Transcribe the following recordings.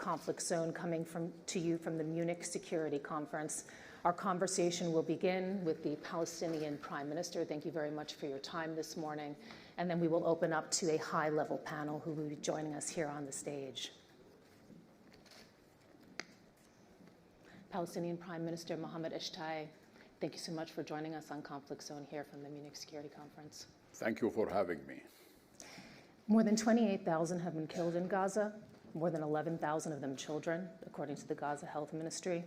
conflict zone, coming to you from the Munich Security Conference. Our conversation will begin with the Palestinian Prime Minister. Thank you very much for your time this morning. And then we will open up to a high-level panel who will be joining us here on the stage. Palestinian Prime Minister Mohammed Eshtai, thank you so much for joining us on Conflict Zone here from the Munich Security Conference. Thank you for having me. More than 28,000 have been killed in Gaza, more than 11,000 of them children, according to the Gaza Health Ministry.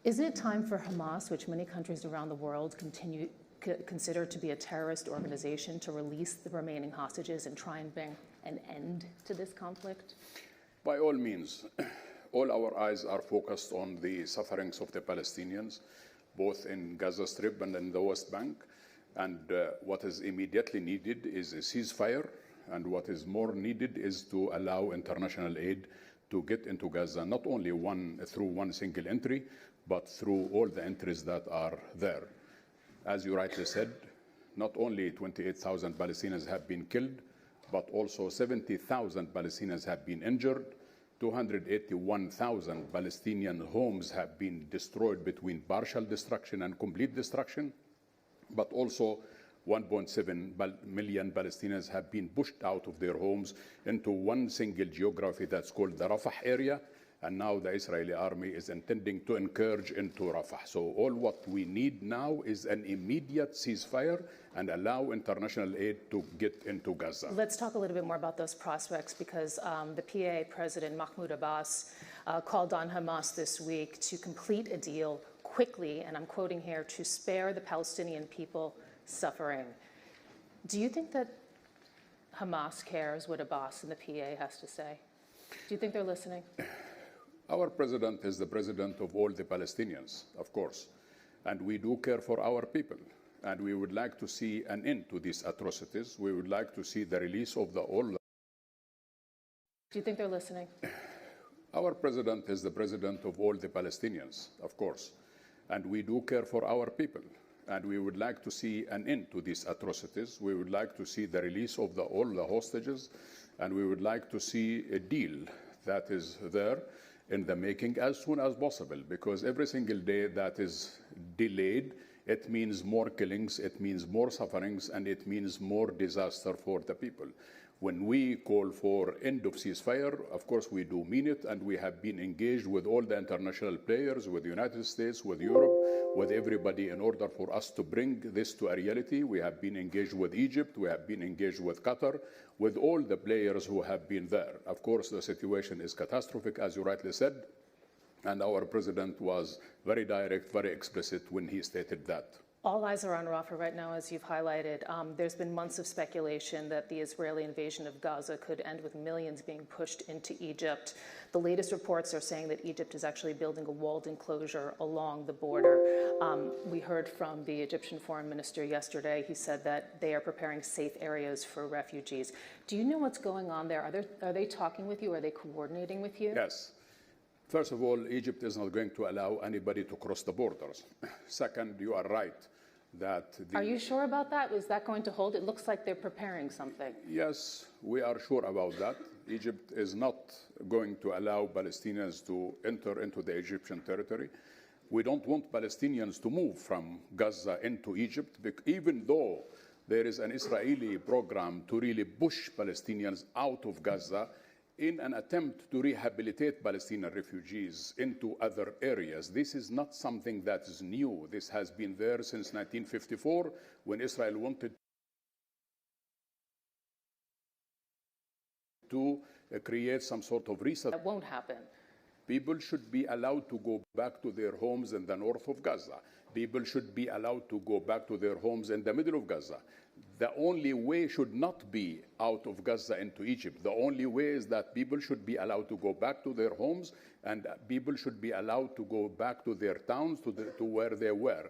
Isn't it time for Hamas, which many countries around the world consider to be a terrorist organization, to release the remaining hostages and try and bring an end to this conflict? By all means, all our eyes are focused on the sufferings of the Palestinians, both in Gaza Strip and in the West Bank. And what is immediately needed is a ceasefire. And what is more needed is to allow international aid to get into Gaza, not only through one single entry, but through all the entries that are there. As you rightly said, not only 28,000 Palestinians have been killed, but also 70,000 Palestinians have been injured. 281,000 Palestinian homes have been destroyed between partial destruction and complete destruction, but also 1.7 million Palestinians have been pushed out of their homes into one single geography that's called the Rafah area, and now the Israeli army is intending to encourage into Rafah. So all what we need now is an immediate ceasefire and allow international aid to get into Gaza. Let's talk a little bit more about those prospects, because the PA President Mahmoud Abbas called on Hamas this week to complete a deal quickly, and I'm quoting here, to spare the Palestinian people suffering. Do you think that Hamas cares what Abbas and the PA has to say? Do you think they're listening? Our president is the president of all the Palestinians, of course, and we do care for our people. And we would like to see an end to these atrocities. We would like to see the release of all. Do you think they're listening? Our president is the president of all the Palestinians, of course, and we do care for our people. And we would like to see an end to these atrocities. We would like to see the release of all the hostages, and we would like to see a deal that is there in the making as soon as possible, because every single day that is delayed, it means more killings, it means more sufferings, and it means more disaster for the people. When we call for end of ceasefire, of course we do mean it, and we have been engaged with all the international players, with the United States, with Europe, with everybody in order for us to bring this to a reality. We have been engaged with Egypt, we have been engaged with Qatar, with all the players who have been there. Of course, the situation is catastrophic, as you rightly said, and our president was very direct, very explicit when he stated that. All eyes are on Rafah right now, as you've highlighted. There's been months of speculation that the Israeli invasion of Gaza could end with millions being pushed into Egypt. The latest reports are saying that Egypt is actually building a walled enclosure along the border. We heard from the Egyptian foreign minister yesterday. He said that they are preparing safe areas for refugees. Do you know what's going on there? Are they talking with you? Are they coordinating with you? Yes. First of all, Egypt is not going to allow anybody to cross the borders. Second, you are right that... Are you sure about that? Is that going to hold? It looks like they're preparing something. Yes, we are sure about that. Egypt is not going to allow Palestinians to enter into the Egyptian territory. We don't want Palestinians to move from Gaza into Egypt, even though there is an Israeli program to really push Palestinians out of Gaza in an attempt to rehabilitate Palestinian refugees into other areas. This is not something that is new. This has been there since 1954, when Israel wanted to create some sort of reset. That won't happen. People should be allowed to go back to their homes in the north of Gaza. People should be allowed to go back to their homes in the middle of Gaza. The only way should not be out of Gaza into Egypt. The only way is that people should be allowed to go back to their homes, and people should be allowed to go back to their towns, to where they were.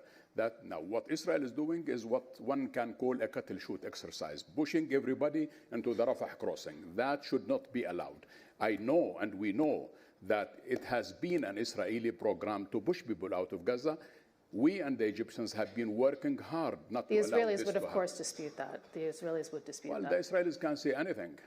Now, what Israel is doing is what one can call a cattle shoot exercise, pushing everybody into the Rafah crossing. That should not be allowed. I know, and we know, that it has been an Israeli program to push people out of Gaza. We and the Egyptians have been working hard not to allow this to happen. The Israelis would, of course, dispute that. The Israelis would dispute that. Well, the Israelis can't say anything.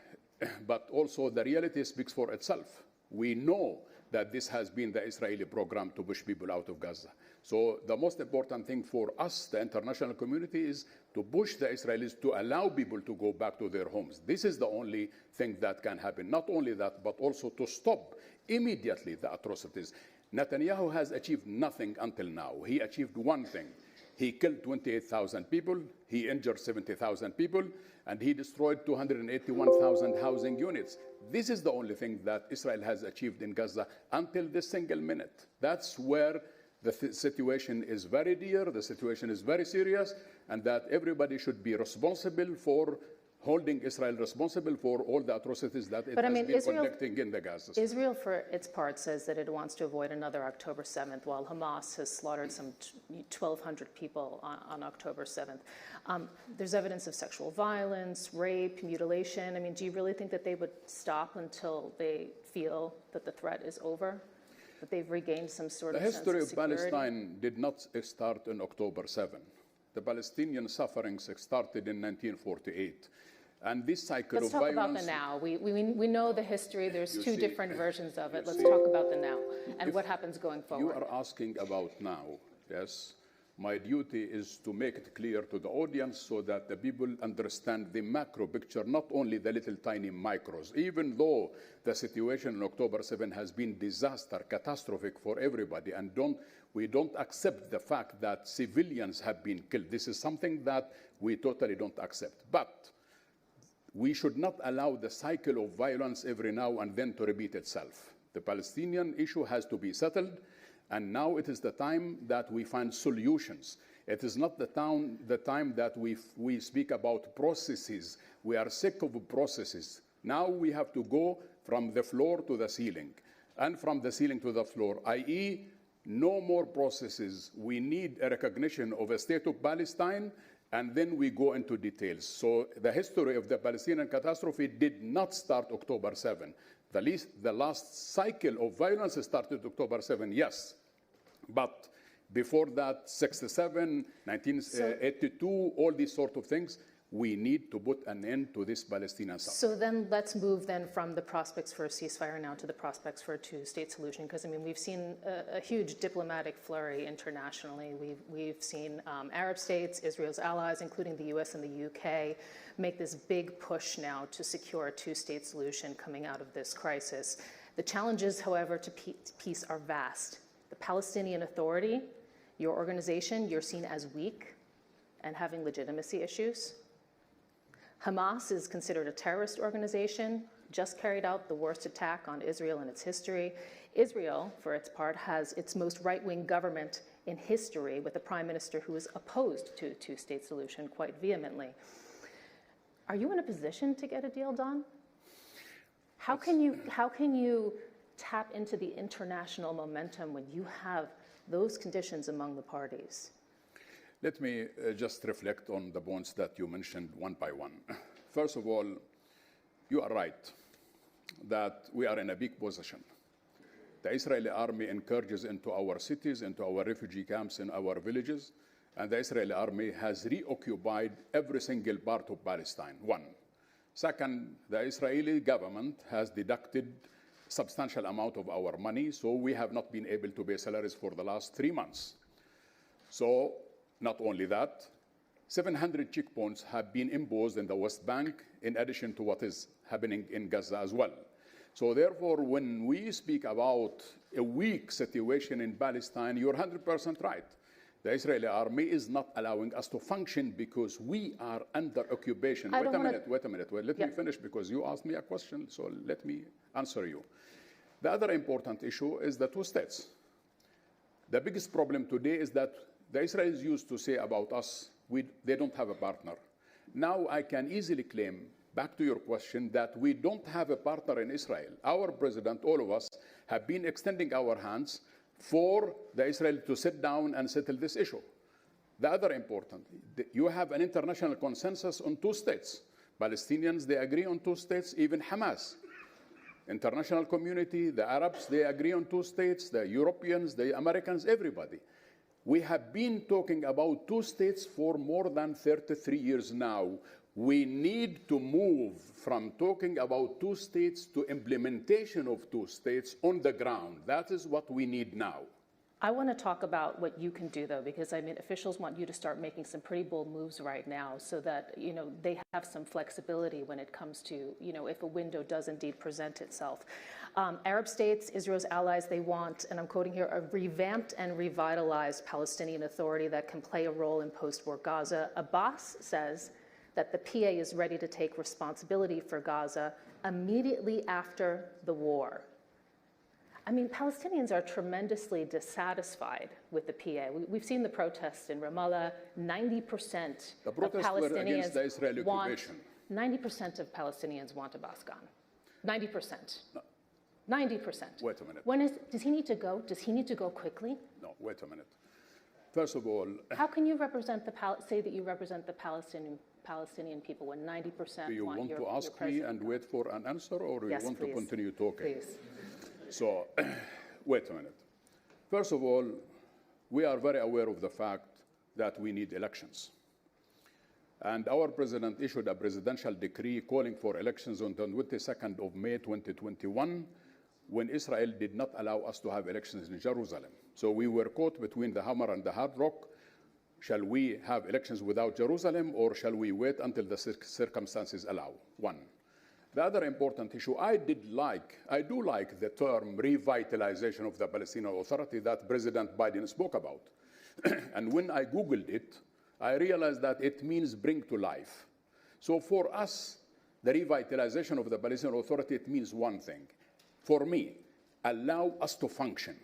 But also the reality speaks for itself. We know that this has been the Israeli program to push people out of Gaza. So the most important thing for us, the international community, is to push the Israelis to allow people to go back to their homes. This is the only thing that can happen. Not only that, but also to stop immediately the atrocities. Netanyahu has achieved nothing until now. He achieved one thing. He killed 28,000 people, he injured 70,000 people, and he destroyed 281,000 housing units. This is the only thing that Israel has achieved in Gaza until this single minute. That's where the situation is very dear, the situation is very serious, and that everybody should be responsible for holding Israel responsible for all the atrocities that it has been conducting in the Gaza. Israel, for its part, says that it wants to avoid another October 7th, while Hamas has slaughtered some 1,200 people on October 7th. There's evidence of sexual violence, rape, mutilation. I mean, do you really think that they would stop until they feel that the threat is over? That they've regained some sort of sense of security? The history of Palestine did not start on October 7. The Palestinian sufferings started in 1948. And this cycle of violence... Let's talk about the now. We know the history. There's two different versions of it. Let's talk about the now and what happens going forward. You are asking about now, yes. My duty is to make it clear to the audience so that the people understand the macro picture, not only the little tiny micros. Even though the situation on October 7 has been disaster, catastrophic for everybody, and we don't accept the fact that civilians have been killed. This is something that we totally don't accept. But we should not allow the cycle of violence every now and then to repeat itself. The Palestinian issue has to be settled, and now it is the time that we find solutions. It is not the time that we speak about processes. We are sick of processes. Now we have to go from the floor to the ceiling, and from the ceiling to the floor, i.e., no more processes. We need a recognition of a state of Palestine, and then we go into details. So the history of the Palestinian catastrophe did not start October 7. The last cycle of violence started October 7, yes. But before that, 67, 1982, all these sort of things, we need to put an end to this Palestinian suffering. So then let's move then from the prospects for a ceasefire now to the prospects for a two-state solution, because I mean we've seen a huge diplomatic flurry internationally. We've seen Arab states, Israel's allies, including the US and the UK, make this big push now to secure a two-state solution coming out of this crisis. The challenges, however, to peace are vast. The Palestinian Authority, your organization, you're seen as weak and having legitimacy issues. Hamas is considered a terrorist organization, just carried out the worst attack on Israel in its history. Israel, for its part, has its most right-wing government in history, with a prime minister who is opposed to a two-state solution quite vehemently. Are you in a position to get a deal done? How can you tap into the international momentum when you have those conditions among the parties? Let me just reflect on the points that you mentioned one by one. First of all, you are right that we are in a big position. The Israeli army encourages into our cities, into our refugee camps, in our villages, and the Israeli army has reoccupied every single part of Palestine, one. Second, the Israeli government has deducted substantial amount of our money, so we have not been able to pay salaries for the last 3 months. So, not only that, 700 checkpoints have been imposed in the West Bank, in addition to what is happening in Gaza as well. So therefore, when we speak about a weak situation in Palestine, you're 100% right. The Israeli army is not allowing us to function because we are under occupation. Wait a minute. Let me finish, because you asked me a question, so let me answer you. The other important issue is the two states. The biggest problem today is that the Israelis used to say about us, they don't have a partner. Now I can easily claim, back to your question, that we don't have a partner in Israel. Our president, all of us, have been extending our hands for the Israel to sit down and settle this issue. The other important, you have an international consensus on two states. Palestinians, they agree on two states, even Hamas. International community, the Arabs, they agree on two states, the Europeans, the Americans, everybody. We have been talking about two states for more than 33 years now. We need to move from talking about two states to implementation of two states on the ground. That is what we need now. I want to talk about what you can do, though, because I mean, officials want you to start making some pretty bold moves right now, so that they have some flexibility when it comes to if a window does indeed present itself. Arab states, Israel's allies, they want, and I'm quoting here, a revamped and revitalized Palestinian Authority that can play a role in post-war Gaza. Abbas says that the PA is ready to take responsibility for Gaza immediately after the war. I mean, Palestinians are tremendously dissatisfied with the PA. We've seen the protests in Ramallah. 90% The of protests were against the Palestinians Israeli occupation. 90% of Palestinians want Abbas gone. 90%. 90%. Wait a minute. Does he need to go? Does he need to go quickly? No, wait a minute. First of all, How can you represent say that you represent the Palestinian people when 90% do you want want your to ask me president and gone? wait for an answer, or do you Yes, want please. to continue talking? Please. So, wait a minute. First of all, we are very aware of the fact that we need elections. And our president issued a presidential decree calling for elections on the 22nd of May 2021, when Israel did not allow us to have elections in Jerusalem. So we were caught between the hammer and the hard rock. Shall we have elections without Jerusalem, or shall we wait until the circumstances allow? One. The other important issue, I do like the term revitalization of the Palestinian Authority that President Biden spoke about. And when I Googled it, I realized that it means bring to life. So for us, the revitalization of the Palestinian Authority, it means one thing. For me, allow us to function.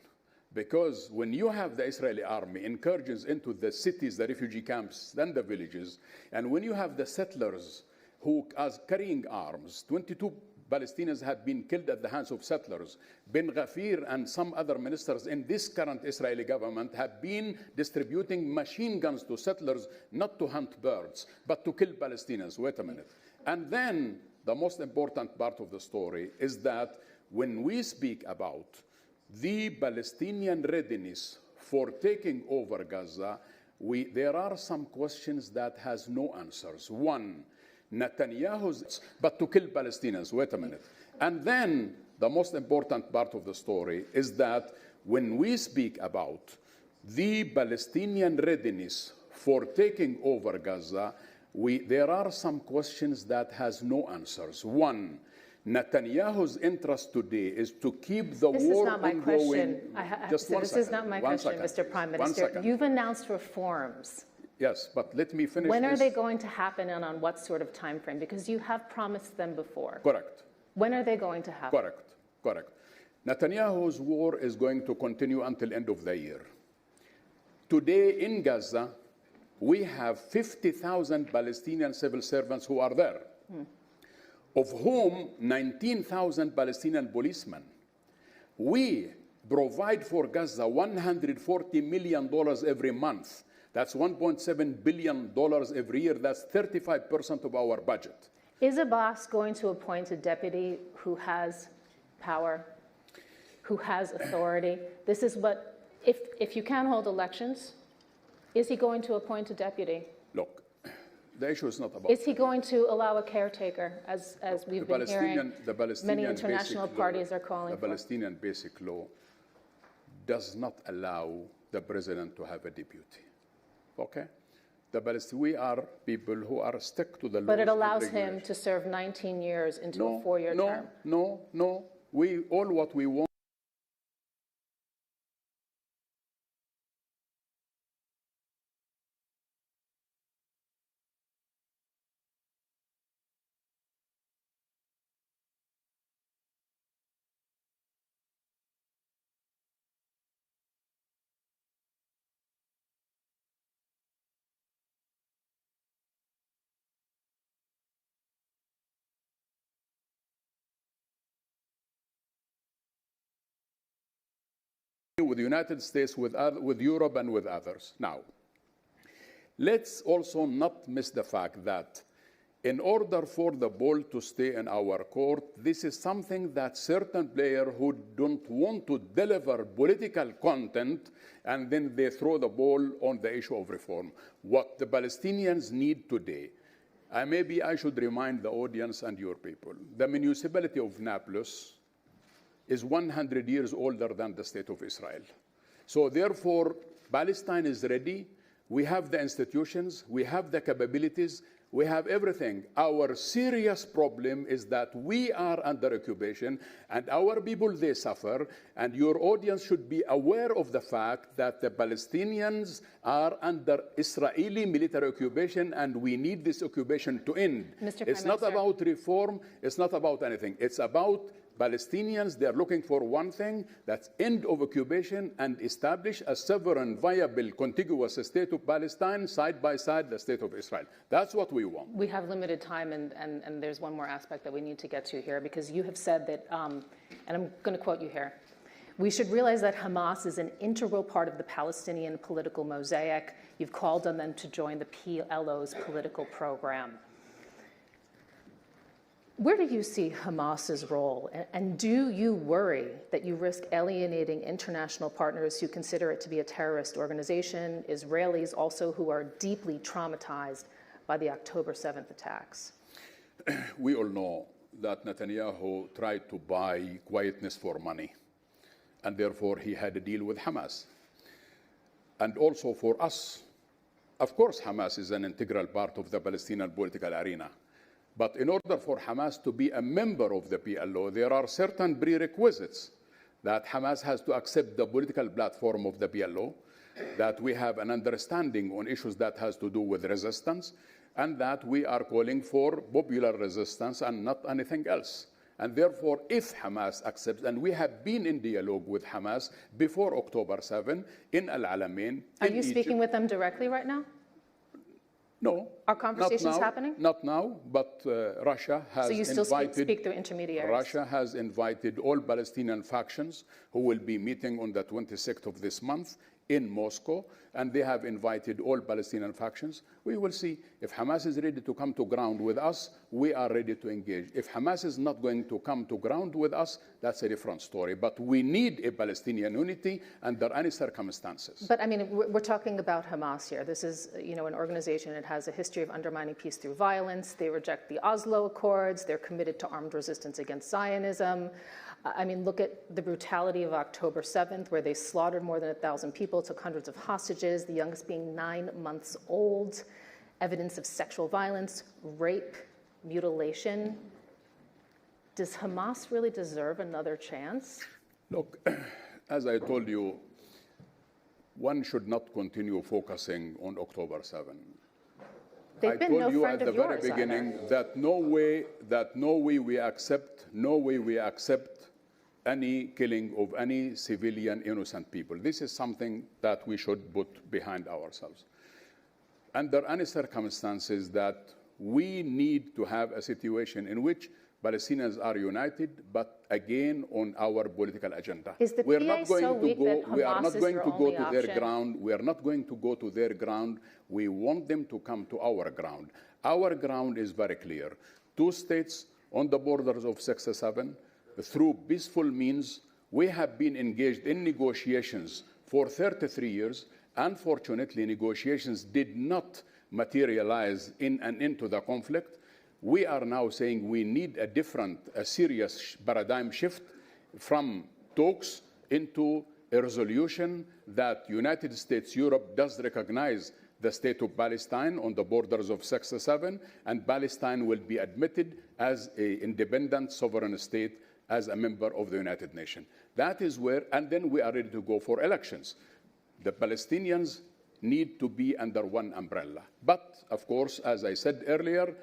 Because when you have the Israeli army incursions into the cities, the refugee camps, then the villages, and when you have the settlers who are carrying arms, 22 Palestinians had been killed at the hands of settlers. Ben Ghafir and some other ministers in this current Israeli government have been distributing machine guns to settlers, not to hunt birds, but to kill Palestinians. Wait a minute. And then the most important part of the story is that when we speak about the Palestinian readiness for taking over Gaza, there are some questions that has no answers. One, Netanyahu's, but to kill Palestinians. Wait a minute. And then the most important part of the story is that when we speak about the Palestinian readiness for taking over Gaza, there are some questions that has no answers. One, Netanyahu's interest today is to keep the war ongoing. This is not my question, Mr. Prime Minister. You've announced reforms. Yes, but let me finish. When are they going to happen, and on what sort of time frame? Because you have promised them before. Correct. When are they going to happen? Correct. Netanyahu's war is going to continue until end of the year. Today in Gaza, we have 50,000 Palestinian civil servants who are there, of whom 19,000 Palestinian policemen. We provide for Gaza $140 million every month. That's $1.7 billion every year. That's 35% of our budget. Is Abbas going to appoint a deputy who has power, who has authority? This is what, if you can't hold elections, is he going to appoint a deputy? Look, the issue is not about... Is he going to allow a caretaker, as we've been hearing many international parties are calling for? The Palestinian Basic Law does not allow the president to have a deputy. Okay? We are people who are stuck to the laws. But it allows him to serve 19 years into a 4-year term. No. What we want. With the United States, with Europe, and with others. Now, let's also not miss the fact that in order for the ball to stay in our court, this is something that certain players who don't want to deliver political content, and then they throw the ball on the issue of reform. What the Palestinians need today Maybe I should remind the audience and your people, the municipality of Nablus is 100 years older than the state of Israel. So therefore, Palestine is ready. We have the institutions, we have the capabilities, we have everything. Our serious problem is that we are under occupation and our people, they suffer. And your audience should be aware of the fact that the Palestinians are under Israeli military occupation and we need this occupation to end. It's not about reform, it's not about anything. It's about Palestinians, they're looking for one thing, that's end of occupation and establish a sovereign, viable, contiguous state of Palestine, side by side the state of Israel. That's what we want. We have limited time, and there's one more aspect that we need to get to here, because you have said that, and I'm going to quote you here, we should realize that Hamas is an integral part of the Palestinian political mosaic. You've called on them to join the PLO's political program. Where do you see Hamas's role? And do you worry that you risk alienating international partners who consider it to be a terrorist organization, Israelis also who are deeply traumatized by the October 7th attacks? We all know that Netanyahu tried to buy quietness for money, and therefore he had a deal with Hamas. And also for us, of course, Hamas is an integral part of the Palestinian political arena. But in order for Hamas to be a member of the PLO, there are certain prerequisites that Hamas has to accept the political platform of the PLO, that we have an understanding on issues that has to do with resistance, and that we are calling for popular resistance and not anything else. And therefore, if Hamas accepts, and we have been in dialogue with Hamas before October 7 in Al-Alamein. Are you speaking with them directly right now? No. Are conversations happening? Not now, but Russia has invited... So you still speak through intermediaries? Russia has invited all Palestinian factions who will be meeting on the 26th of this month in Moscow, and they have invited all Palestinian factions. We will see. If Hamas is ready to come to ground with us, we are ready to engage. If Hamas is not going to come to ground with us, that's a different story. But we need a Palestinian unity under any circumstances. But I mean, we're talking about Hamas here. This is, an organization that has a history of undermining peace through violence. They reject the Oslo Accords. They're committed to armed resistance against Zionism. I mean, look at the brutality of October 7th, where they slaughtered more than 1,000 people, took hundreds of hostages, the youngest being 9 months old, evidence of sexual violence, rape, mutilation. Does Hamas really deserve another chance? Look, as I told you, one should not continue focusing on October 7. They've I been told no you friend at the of very yours, beginning either. that no way we accept any killing of any civilian innocent people. This is something that we should put behind ourselves. Under any circumstances, that we need to have a situation in which Palestinians are united, but again on our political agenda. Is the PA so weak that Hamas is your only option? Their ground. We are not going to go to their ground. We want them to come to our ground. Our ground is very clear. 2 states on the borders of 6-7, through peaceful means. We have been engaged in negotiations for 33 years. Unfortunately, negotiations did not materialize in and into the conflict. We are now saying we need a serious paradigm shift from talks into a resolution that United States, Europe does recognize the state of Palestine on the borders of 6-7, and Palestine will be admitted as an independent sovereign state as a member of the United Nations. That is where, and then we are ready to go for elections. The Palestinians need to be under one umbrella. But, of course, as I said earlier,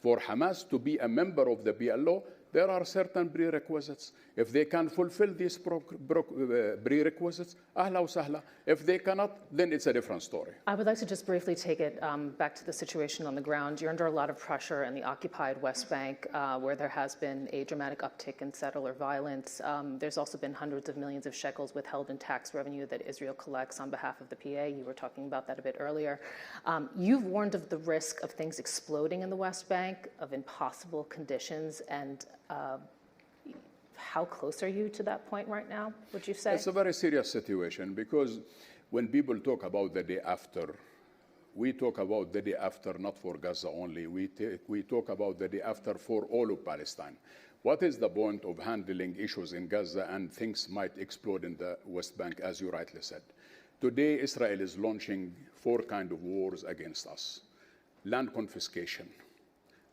for Hamas to be a member of the PLO, there are certain prerequisites. If they can fulfill these prerequisites, ahla wa sahla. If they cannot, then it's a different story. I would like to just briefly take it back to the situation on the ground. You're under a lot of pressure in the occupied West Bank, where there has been a dramatic uptick in settler violence. There's also been hundreds of millions of shekels withheld in tax revenue that Israel collects on behalf of the PA. You were talking about that a bit earlier. You've warned of the risk of things exploding in the West Bank, of impossible conditions, and how close are you to that point right now, would you say? It's a very serious situation, because when people talk about the day after, we talk about the day after, not for Gaza only. We talk about the day after for all of Palestine. What is the point of handling issues in Gaza and things might explode in the West Bank, as you rightly said? Today, Israel is launching 4 kinds of wars against us. Land confiscation.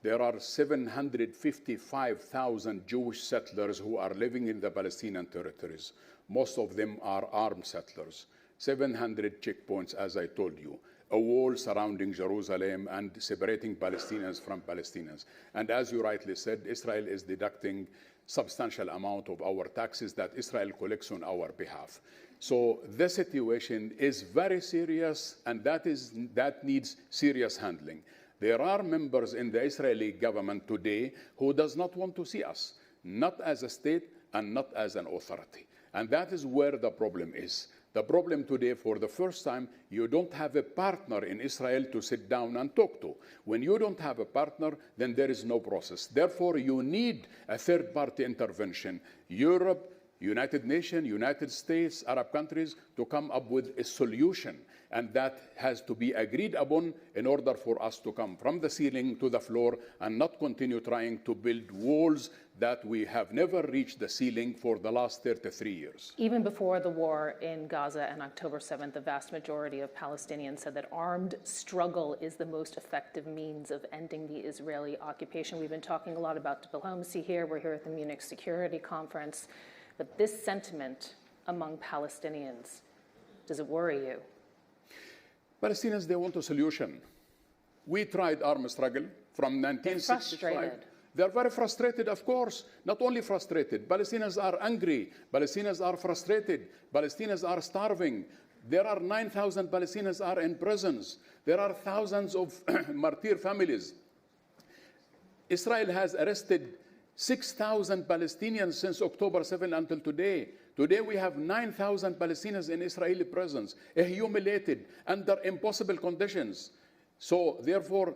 There are 755,000 Jewish settlers who are living in the Palestinian territories. Most of them are armed settlers. 700 checkpoints, as I told you. A wall surrounding Jerusalem and separating Palestinians from Palestinians. And as you rightly said, Israel is deducting substantial amount of our taxes that Israel collects on our behalf. So the situation is very serious, and that needs serious handling. There are members in the Israeli government today who does not want to see us, not as a state and not as an authority. And that is where the problem is. The problem today, for the first time, you don't have a partner in Israel to sit down and talk to. When you don't have a partner, then there is no process. Therefore, you need a third-party intervention. Europe, United Nations, United States, Arab countries, to come up with a solution. And that has to be agreed upon in order for us to come from the ceiling to the floor and not continue trying to build walls that we have never reached the ceiling for the last 33 years. Even before the war in Gaza on October 7th, the vast majority of Palestinians said that armed struggle is the most effective means of ending the Israeli occupation. We've been talking a lot about diplomacy here. We're here at the Munich Security Conference. But this sentiment among Palestinians, does it worry you? Palestinians, they want a solution. We tried armed struggle from 1965. They're frustrated. They're very frustrated, of course. Not only frustrated, Palestinians are angry. Palestinians are frustrated. Palestinians are starving. There are 9,000 Palestinians are in prisons. There are thousands of martyr families. Israel has arrested 6,000 Palestinians since October 7 until today. Today we have 9,000 Palestinians in Israeli prisons, humiliated under impossible conditions. So therefore,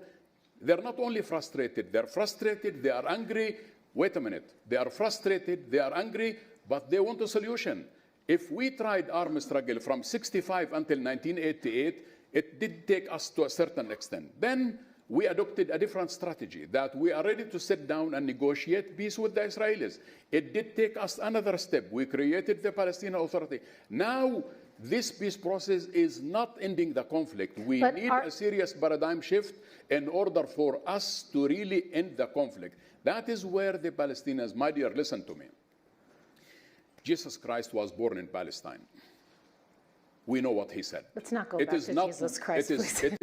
they're not only frustrated, they are angry. Wait a minute, they are frustrated, they are angry, but they want a solution. If we tried armed struggle from 65 until 1988, it did take us to a certain extent. Then we adopted a different strategy, that we are ready to sit down and negotiate peace with the Israelis. It did take us another step. We created the Palestinian Authority. Now, this peace process is not ending the conflict. We need a serious paradigm shift in order for us to really end the conflict. That is where the Palestinians, my dear, listen to me. Jesus Christ was born in Palestine. We know what he said. Let's not go back to Jesus Christ, please. It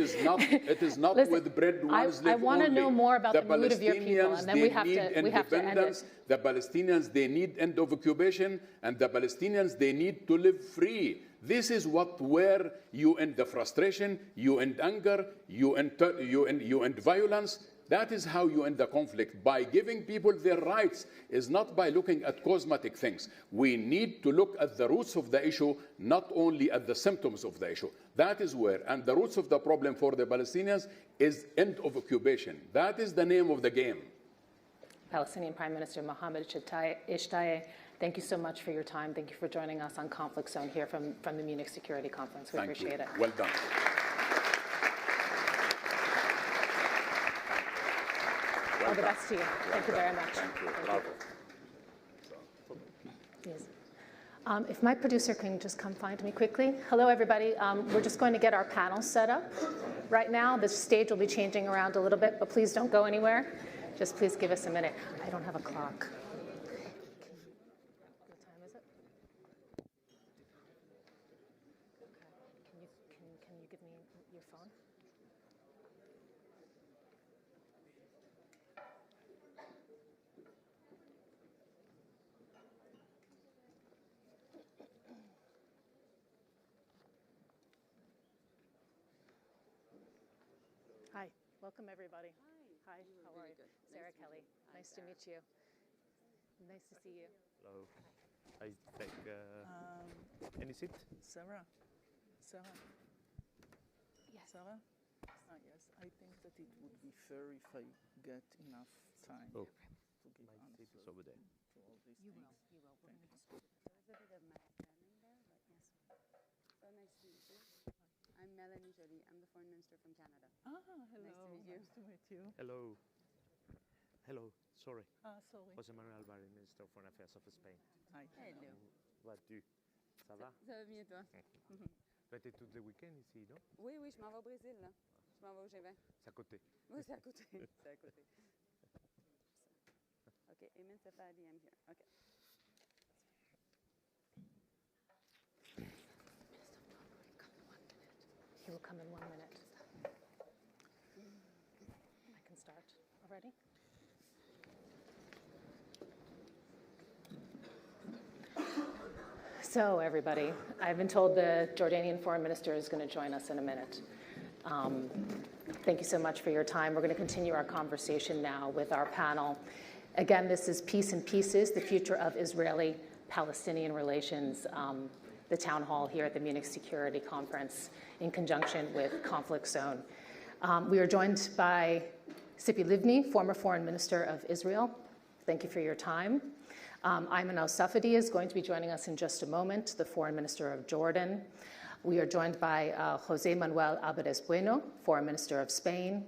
is not Listen, with bread ones live I want to know more about the mood of your people, and then we have to end it. The Palestinians, they need end of occupation, and the Palestinians, they need to live free. This is where you end the frustration, you end anger, you end violence. That is how you end the conflict, by giving people their rights, is not by looking at cosmetic things. We need to look at the roots of the issue, not only at the symptoms of the issue. That is where, and the roots of the problem for the Palestinians is end of occupation. That is the name of the game. Palestinian Prime Minister Mohammed Ishtayeh, thank you so much for your time. Thank you for joining us on Conflict Zone here from the Munich Security Conference. We appreciate it. Well done. All the best to you. Thank you very much. Thank you. Bravo. Yes. If my producer can just come find me quickly. Hello, everybody. We're just going to get our panel set up right now. The stage will be changing around a little bit, but please don't go anywhere. Just please give us a minute. I don't have a clock. What time is it? Okay. Can you give me your phone? Hi, welcome everybody. Hi, how are you? Sarah Kelly, nice to meet you. Nice to see you. Hello. I take any seat? Sarah? Yes. Sarah? Yes, I think that it would be fair if I get enough time Oh, to give my seat is answers over there. to all these You things. will. We're going to just There's a bit of my turning there, but yes. So nice to meet you. I'm Melanie Jolie. I'm the Foreign Minister from Canada. Hello. Nice to meet you. Nice to meet you. Hello. Hello. Sorry. Sorry. José Manuel Alvarez, Minister of Foreign Affairs of Spain. Hi. Hello. Vas-tu? Ça va? Ça va bien, toi? Tu as été tout le week-end ici, non? Oui, oui, je m'en vais au Brésil, là. Je m'en vais au G20. C'est à côté. Oui, c'est à côté. C'est à côté. OK, Emin Safadi, I'm here. OK. He will come in 1 minute. I can start already. So, everybody, I've been told the Jordanian foreign minister is going to join us in a minute. Thank you so much for your time. We're going to continue our conversation now with our panel. Again, this is Peace in Pieces, the future of Israeli-Palestinian relations, the town hall here at the Munich Security Conference in conjunction with Conflict Zone. We are joined by Tzipi Livni, former foreign minister of Israel. Thank you for your time. Ayman al-Safadi is going to be joining us in just a moment, the foreign minister of Jordan. We are joined by José Manuel Álvarez Bueno, foreign minister of Spain,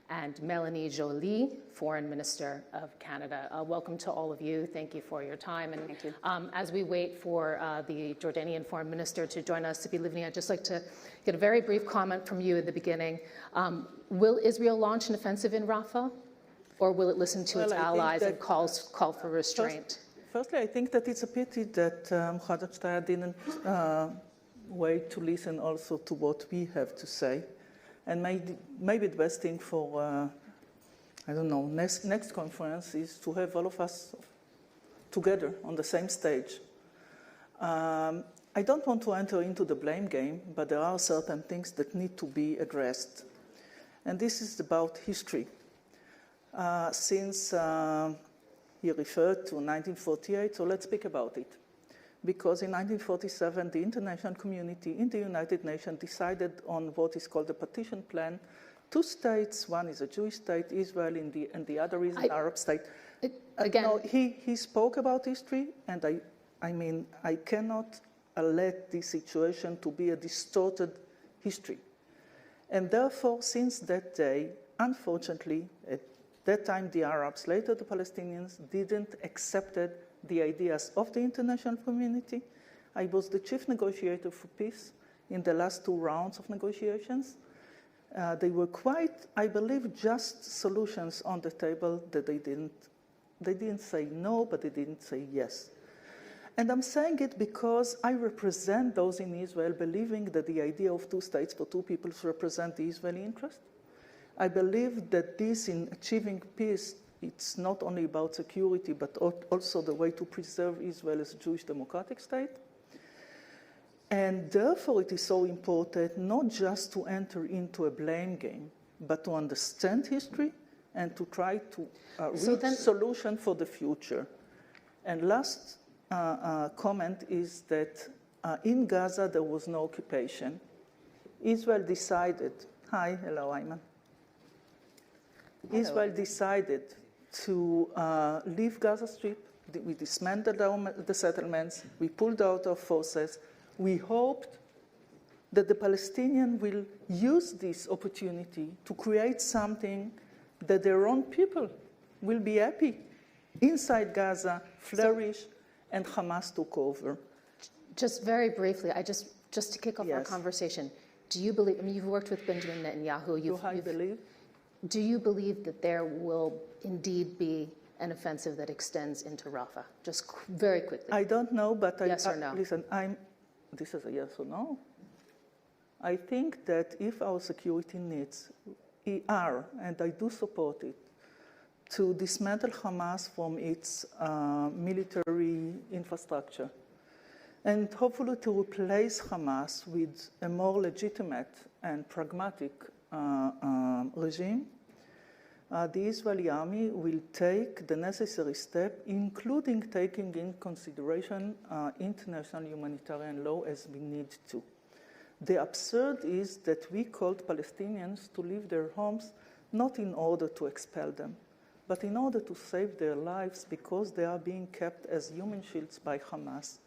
and Melanie Jolie, foreign minister of Canada. Welcome to all of you. Thank you for your time. And Thank you. As we wait for the Jordanian foreign minister to join us, Tzipi Livni, I'd just like to get a very brief comment from you at the beginning. Will Israel launch an offensive in Rafah, or will it listen to its allies and call for restraint? Firstly, I think that it's a pity that Khadat Shtayyeh didn't wait to listen also to what we have to say. And maybe the best thing for, I don't know, next conference is to have all of us together on the same stage. I don't want to enter into the blame game, but there are certain things that need to be addressed. And this is about history. Since he referred to 1948, so let's speak about it. Because in 1947, the international community in the United Nations decided on what is called the partition plan. 2 states, one is a Jewish state, Israel, and the other is an Arab state. Again, no, he spoke about history, and I cannot let this situation to be a distorted history. And therefore, since that day, unfortunately, at that time the Arabs, later the Palestinians, didn't accept the ideas of the international community. I was the chief negotiator for peace in the last 2 rounds of negotiations. They were quite, I believe, just solutions on the table that they didn't say no, but they didn't say yes. And I'm saying it because I represent those in Israel believing that the idea of 2 states for 2 peoples represent the Israeli interest. I believe that this, in achieving peace, it's not only about security, but also the way to preserve Israel as a Jewish democratic state. And therefore, it is so important not just to enter into a blame game, but to understand history and to try to reach a solution for the future. And last comment is that in Gaza, there was no occupation. Israel decided, hello, Ayman. Hello. Israel decided to leave Gaza Strip. We dismantled the settlements. We pulled out our forces. We hoped that the Palestinians will use this opportunity to create something that their own people will be happy. Inside Gaza, flourish, and Hamas took over. Just very briefly, just to kick off our conversation, do you believe, you've worked with Benjamin Netanyahu. Do you believe that there will indeed be an offensive that extends into Rafah? Just very quickly. I don't know, but yes or no? Listen, this is a yes or no. I think that if our security needs are, and I do support it, to dismantle Hamas from its military infrastructure, and hopefully to replace Hamas with a more legitimate and pragmatic regime, the Israeli army will take the necessary step, including taking in consideration international humanitarian law as we need to. The absurd is that we called Palestinians to leave their homes not in order to expel them, but in order to save their lives because they are being kept as human shields by Hamas.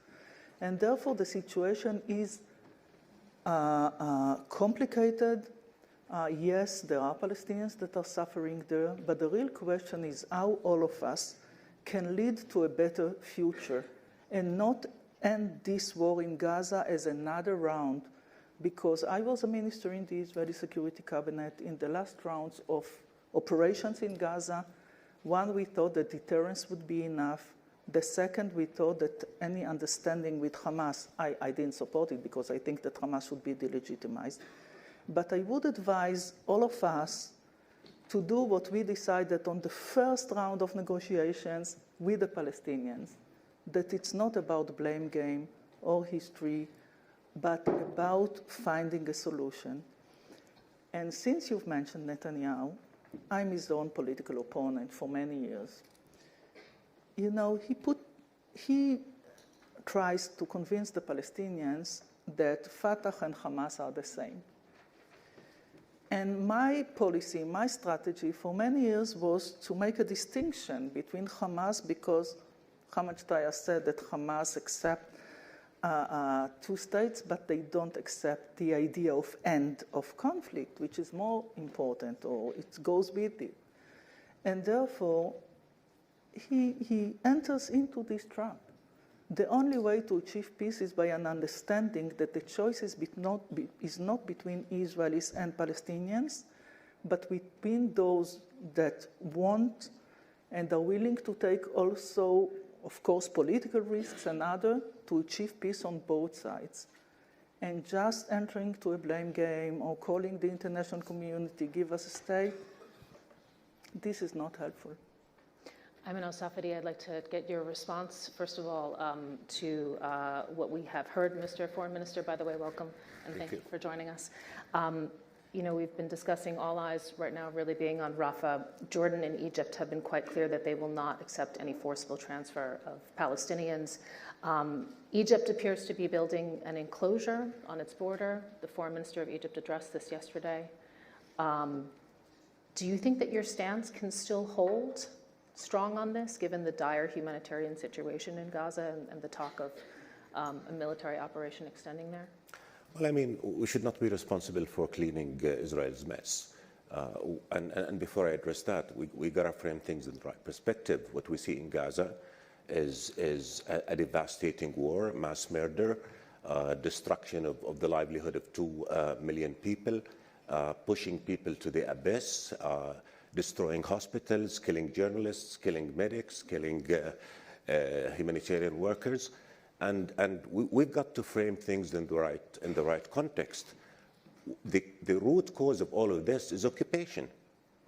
And therefore the situation is complicated. Yes, there are Palestinians that are suffering there, but the real question is how all of us can lead to a better future and not end this war in Gaza as another round, because I was a minister in the Israeli Security Cabinet in the last rounds of operations in Gaza. One, we thought that deterrence would be enough. The second, we thought that any understanding with Hamas, I didn't support it because I think that Hamas should be delegitimized. But I would advise all of us to do what we decided on the first round of negotiations with the Palestinians, that it's not about blame game or history, but about finding a solution. And since you've mentioned Netanyahu, I'm his own political opponent for many years. You know, he tries to convince the Palestinians that Fatah and Hamas are the same. And my policy, my strategy for many years was to make a distinction between Hamas, because Hamad Shtayyeh said that Hamas accept two states, but they don't accept the idea of end of conflict, which is more important, or it goes with it. And therefore, he enters into this trap. The only way to achieve peace is by an understanding that the choice is not between Israelis and Palestinians, but between those that want and are willing to take also, of course, political risks and other to achieve peace on both sides. And just entering to a blame game or calling the international community, give us a state, this is not helpful. Ayman al-Safadi, I'd like to get your response, first of all, to what we have heard. Mr. Foreign Minister, by the way, welcome, and thank you for joining us. You know, we've been discussing all eyes right now really being on Rafah. Jordan and Egypt have been quite clear that they will not accept any forcible transfer of Palestinians. Egypt appears to be building an enclosure on its border. The Foreign Minister of Egypt addressed this yesterday. Do you think that your stance can still hold strong on this, given the dire humanitarian situation in Gaza and the talk of a military operation extending there? Well, I mean, we should not be responsible for cleaning Israel's mess. And before I address that, we got to frame things in the right perspective. What we see in Gaza is a devastating war, mass murder, destruction of the livelihood of 2 million people, pushing people to the abyss, destroying hospitals, killing journalists, killing medics, killing humanitarian workers. And we've got to frame things in the right context. The root cause of all of this is occupation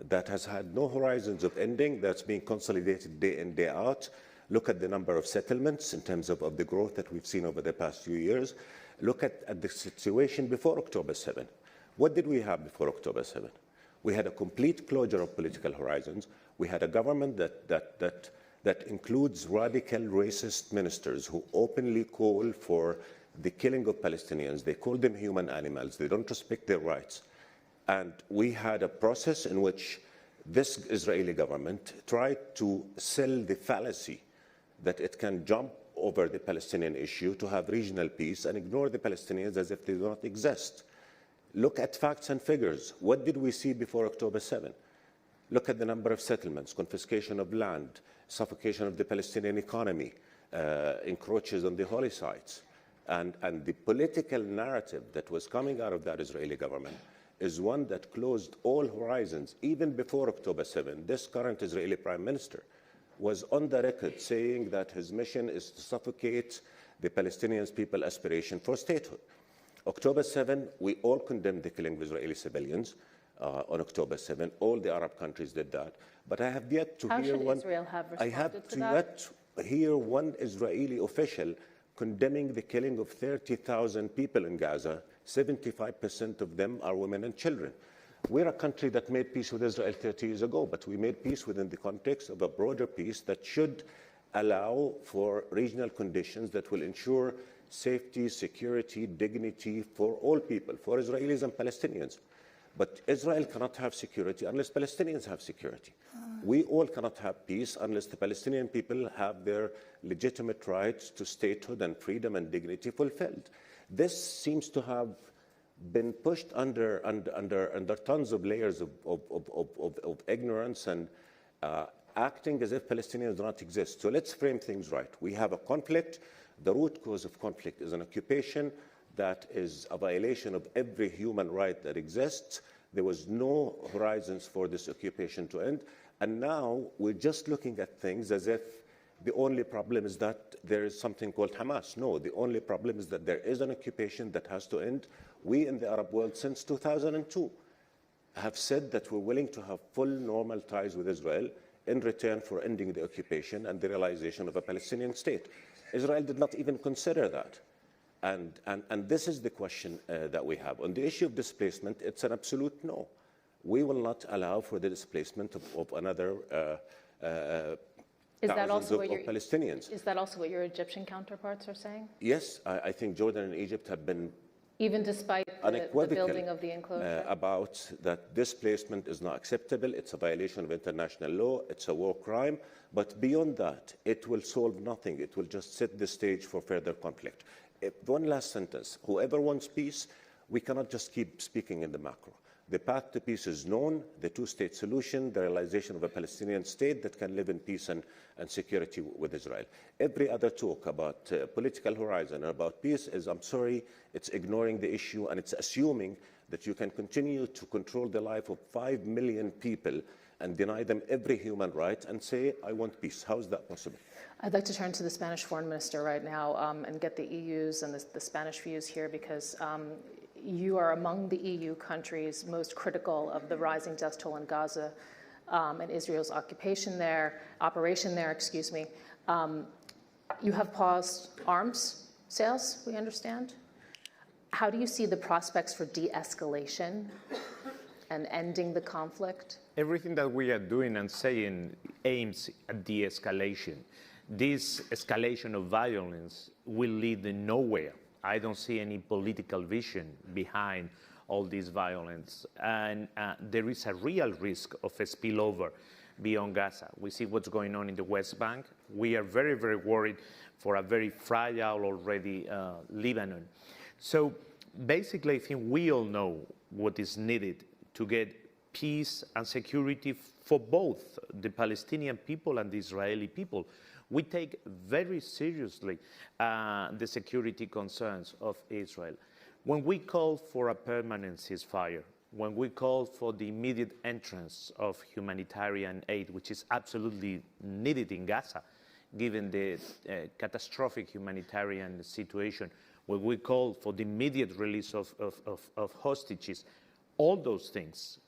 that has had no horizons of ending, that's being consolidated day in, day out. Look at the number of settlements in terms of the growth that we've seen over the past few years. Look at the situation before October 7. What did we have before October 7? We had a complete closure of political horizons. We had a government that includes radical racist ministers who openly call for the killing of Palestinians. They call them human animals. They don't respect their rights. And we had a process in which this Israeli government tried to sell the fallacy that it can jump over the Palestinian issue to have regional peace and ignore the Palestinians as if they do not exist. Look at facts and figures. What did we see before October 7? Look at the number of settlements, confiscation of land, suffocation of the Palestinian economy, encroaches on the holy sites. And the political narrative that was coming out of that Israeli government is one that closed all horizons. Even before October 7, this current Israeli prime minister was on the record saying that his mission is to suffocate the Palestinian people's aspiration for statehood. October 7, we all condemned the killing of Israeli civilians on October 7. All the Arab countries did that. But I have yet to hear one. Israel have responded I have to that? yet hear one Israeli official condemning the killing of 30,000 people in Gaza. 75% of them are women and children. We're a country that made peace with Israel 30 years ago, but we made peace within the context of a broader peace that should allow for regional conditions that will ensure safety, security, dignity for all people, for Israelis and Palestinians. But Israel cannot have security unless Palestinians have security. We all cannot have peace unless the Palestinian people have their legitimate rights to statehood and freedom and dignity fulfilled. This seems to have been pushed under tons of layers of ignorance and acting as if Palestinians do not exist. So let's frame things right. We have a conflict. The root cause of conflict is an occupation that is a violation of every human right that exists. There was no horizons for this occupation to end. And now we're just looking at things as if the only problem is that there is something called Hamas. No, the only problem is that there is an occupation that has to end. We in the Arab world since 2002 have said that we're willing to have full normal ties with Israel in return for ending the occupation and the realization of a Palestinian state. Israel did not even consider that. And this is the question that we have. On the issue of displacement, it's an absolute no. We will not allow for the displacement of another thousands of Palestinians. Is that also what your Egyptian counterparts are saying? Yes, I think Jordan and Egypt have been even despite the building of the enclosure? About that displacement is not acceptable. It's a violation of international law. It's a war crime. But beyond that, it will solve nothing. It will just set the stage for further conflict. One last sentence. Whoever wants peace, we cannot just keep speaking in the macro. The path to peace is known, the two-state solution, the realization of a Palestinian state that can live in peace and security with Israel. Every other talk about political horizon and about peace is, I'm sorry, it's ignoring the issue and it's assuming that you can continue to control the life of 5 million people and deny them every human right and say, I want peace. How is that possible? I'd like to turn to the Spanish foreign minister right now and get the EU's and the Spanish views here because you are among the EU countries most critical of the rising death toll in Gaza and Israel's operation there. You have paused arms sales, we understand. How do you see the prospects for de-escalation and ending the conflict? Everything that we are doing and saying aims at de-escalation. This escalation of violence will lead nowhere. I don't see any political vision behind all this violence. And there is a real risk of a spillover beyond Gaza. We see what's going on in the West Bank. We are very, very worried for a very fragile already Lebanon. So basically, I think we all know what is needed to get peace and security for both the Palestinian people and the Israeli people. We take very seriously the security concerns of Israel. When we call for a permanent ceasefire, when we call for the immediate entrance of humanitarian aid, which is absolutely needed in Gaza, given the catastrophic humanitarian situation, when we call for the immediate release of hostages, all those things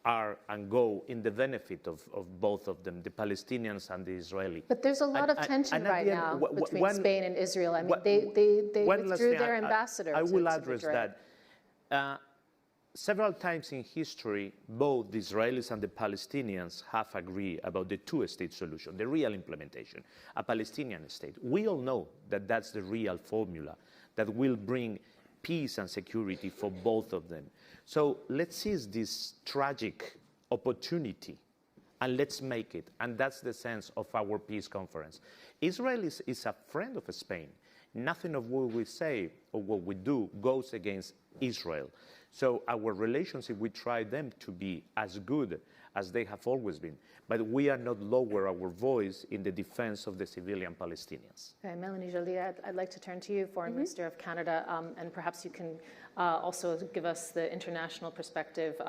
are and go in the benefit of both of them, the Palestinians and the Israeli. But there's a lot of tension right now between Spain and Israel. I mean, they withdrew their ambassador. I will address that. Several times in history, both the Israelis and the Palestinians have agreed about the two-state solution, the real implementation, a Palestinian state. We all know that that's the real formula that will bring peace and security for both of them. So let's seize this tragic opportunity and let's make it. And that's the sense of our peace conference. Israel is a friend of Spain. Nothing of what we say or what we do goes against Israel. So our relationship, we try them to be as good as they have always been. But we are not lower our voice in the defense of the civilian Palestinians. Okay, Melanie Joly, I'd like to turn to you, Foreign Minister of Canada, and perhaps you can also give us the international perspective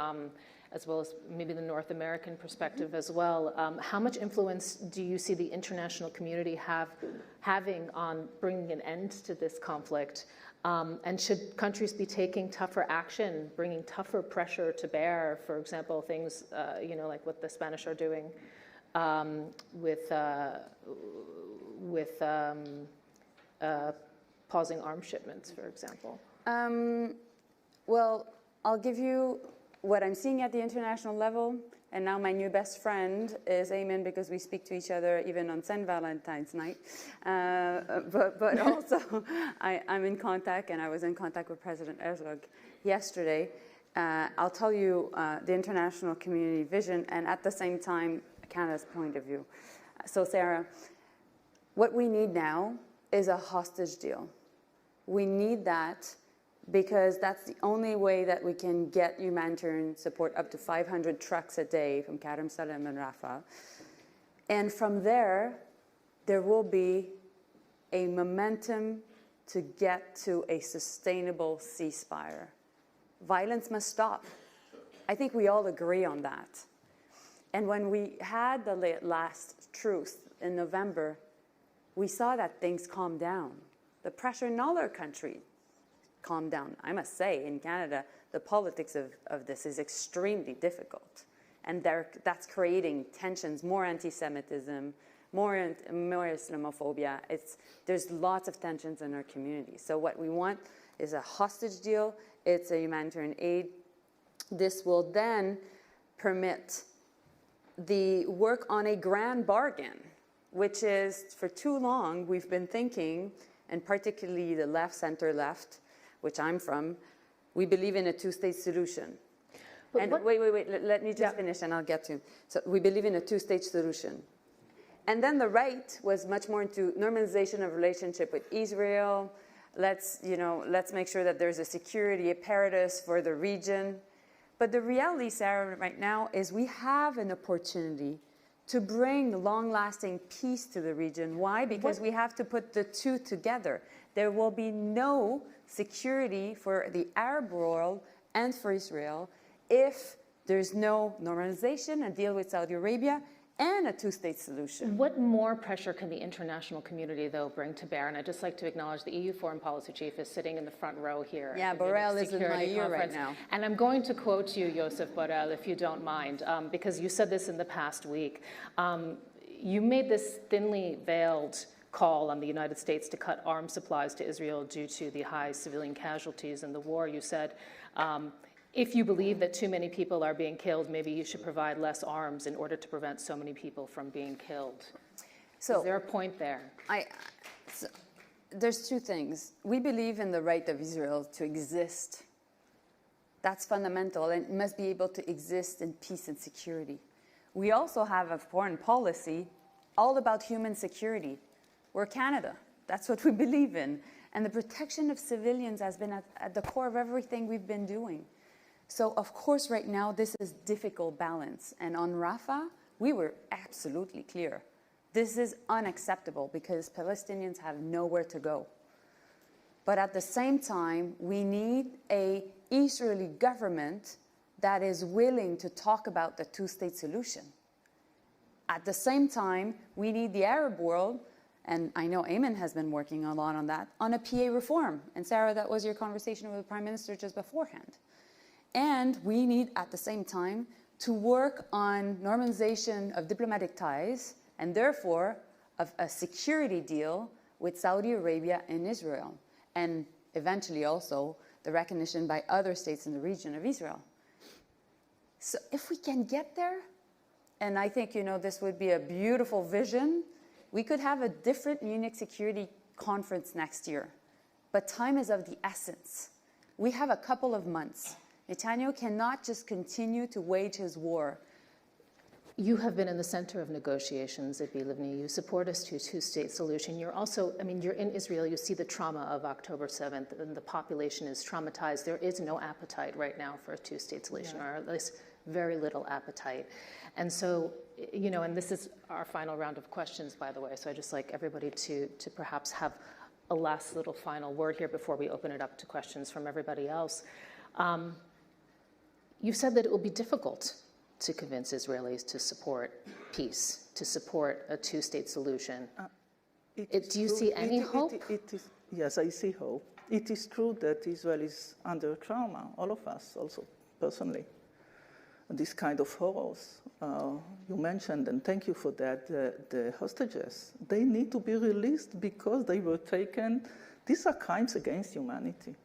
as well as maybe the North American perspective as well. How much influence do you see the international community having on bringing an end to this conflict? And should countries be taking tougher action, bringing tougher pressure to bear, for example, things like what the Spanish are doing with pausing arms shipments, for example? Well, I'll give you what I'm seeing at the international level. And now my new best friend is Ayman, because we speak to each other even on St. Valentine's night. But also I'm in contact, and I was in contact with President Herzog yesterday. I'll tell you the international community vision and at the same time Canada's point of view. So Sarah, what we need now is a hostage deal. We need that because that's the only way that we can get humanitarian support up to 500 trucks a day from Karim Salem and Rafah. And from there, there will be a momentum to get to a sustainable ceasefire. Violence must stop. I think we all agree on that. And when we had the last truce in November, we saw that things calmed down. The pressure in all our countries calmed down. I must say, in Canada, the politics of this is extremely difficult. And that's creating tensions, more anti-Semitism, more Islamophobia. There's lots of tensions in our community. So what we want is a hostage deal. It's a humanitarian aid. This will then permit the work on a grand bargain, which is, for too long, we've been thinking, and particularly the left, center left, which I'm from, we believe in a two-state solution. But and wait, let me just finish and I'll get to it. So we believe in a two-state solution. And then the right was much more into normalization of relationship with Israel. Let's make sure that there's a security apparatus for the region. But the reality, Sarah, right now is we have an opportunity to bring long-lasting peace to the region. Why? Because we have to put the two together. There will be no security for the Arab world and for Israel if there's no normalization, a deal with Saudi Arabia, and a two-state solution. What more pressure can the international community, though, bring to bear? And I'd just like to acknowledge the EU Foreign Policy Chief is sitting in the front row here. Yeah, Borrell is in my ear right now. And I'm going to quote you, Joseph Borrell, if you don't mind, because you said this in the past week. You made this thinly veiled call on the United States to cut arms supplies to Israel due to the high civilian casualties in the war. You said, if you believe that too many people are being killed, maybe you should provide less arms in order to prevent so many people from being killed. So, is there a point there? There's two things. We believe in the right of Israel to exist. That's fundamental, and it must be able to exist in peace and security. We also have a foreign policy all about human security. We're Canada. That's what we believe in. And the protection of civilians has been at the core of everything we've been doing. So, of course, right now, this is difficult balance. And on Rafah, we were absolutely clear. This is unacceptable because Palestinians have nowhere to go. But at the same time, we need an Israeli government that is willing to talk about the two-state solution. At the same time, we need the Arab world, and I know Ayman has been working a lot on that, on a PA reform. And Sarah, that was your conversation with the Prime Minister just beforehand. And we need, at the same time, to work on normalization of diplomatic ties and therefore of a security deal with Saudi Arabia and Israel, and eventually also the recognition by other states in the region of Israel. So if we can get there, and I think, this would be a beautiful vision, we could have a different Munich Security Conference next year. But time is of the essence. We have a couple of months. Netanyahu cannot just continue to wage his war. You have been in the center of negotiations at Livni. You support a two-state solution. You're also, you're in Israel. You see the trauma of October 7th, and the population is traumatized. There is no appetite right now for a two-state solution, or at least very little appetite. And so, and this is our final round of questions, by the way, so I'd just like everybody to perhaps have a last little final word here before we open it up to questions from everybody else. You've said that it will be difficult to convince Israelis to support peace, to support a two-state solution. Do you see any hope? Yes, I see hope. It is true that Israel is under trauma, all of us also, personally. This kind of horrors you mentioned, and thank you for that, the hostages. They need to be released because they were taken. These are crimes against humanity.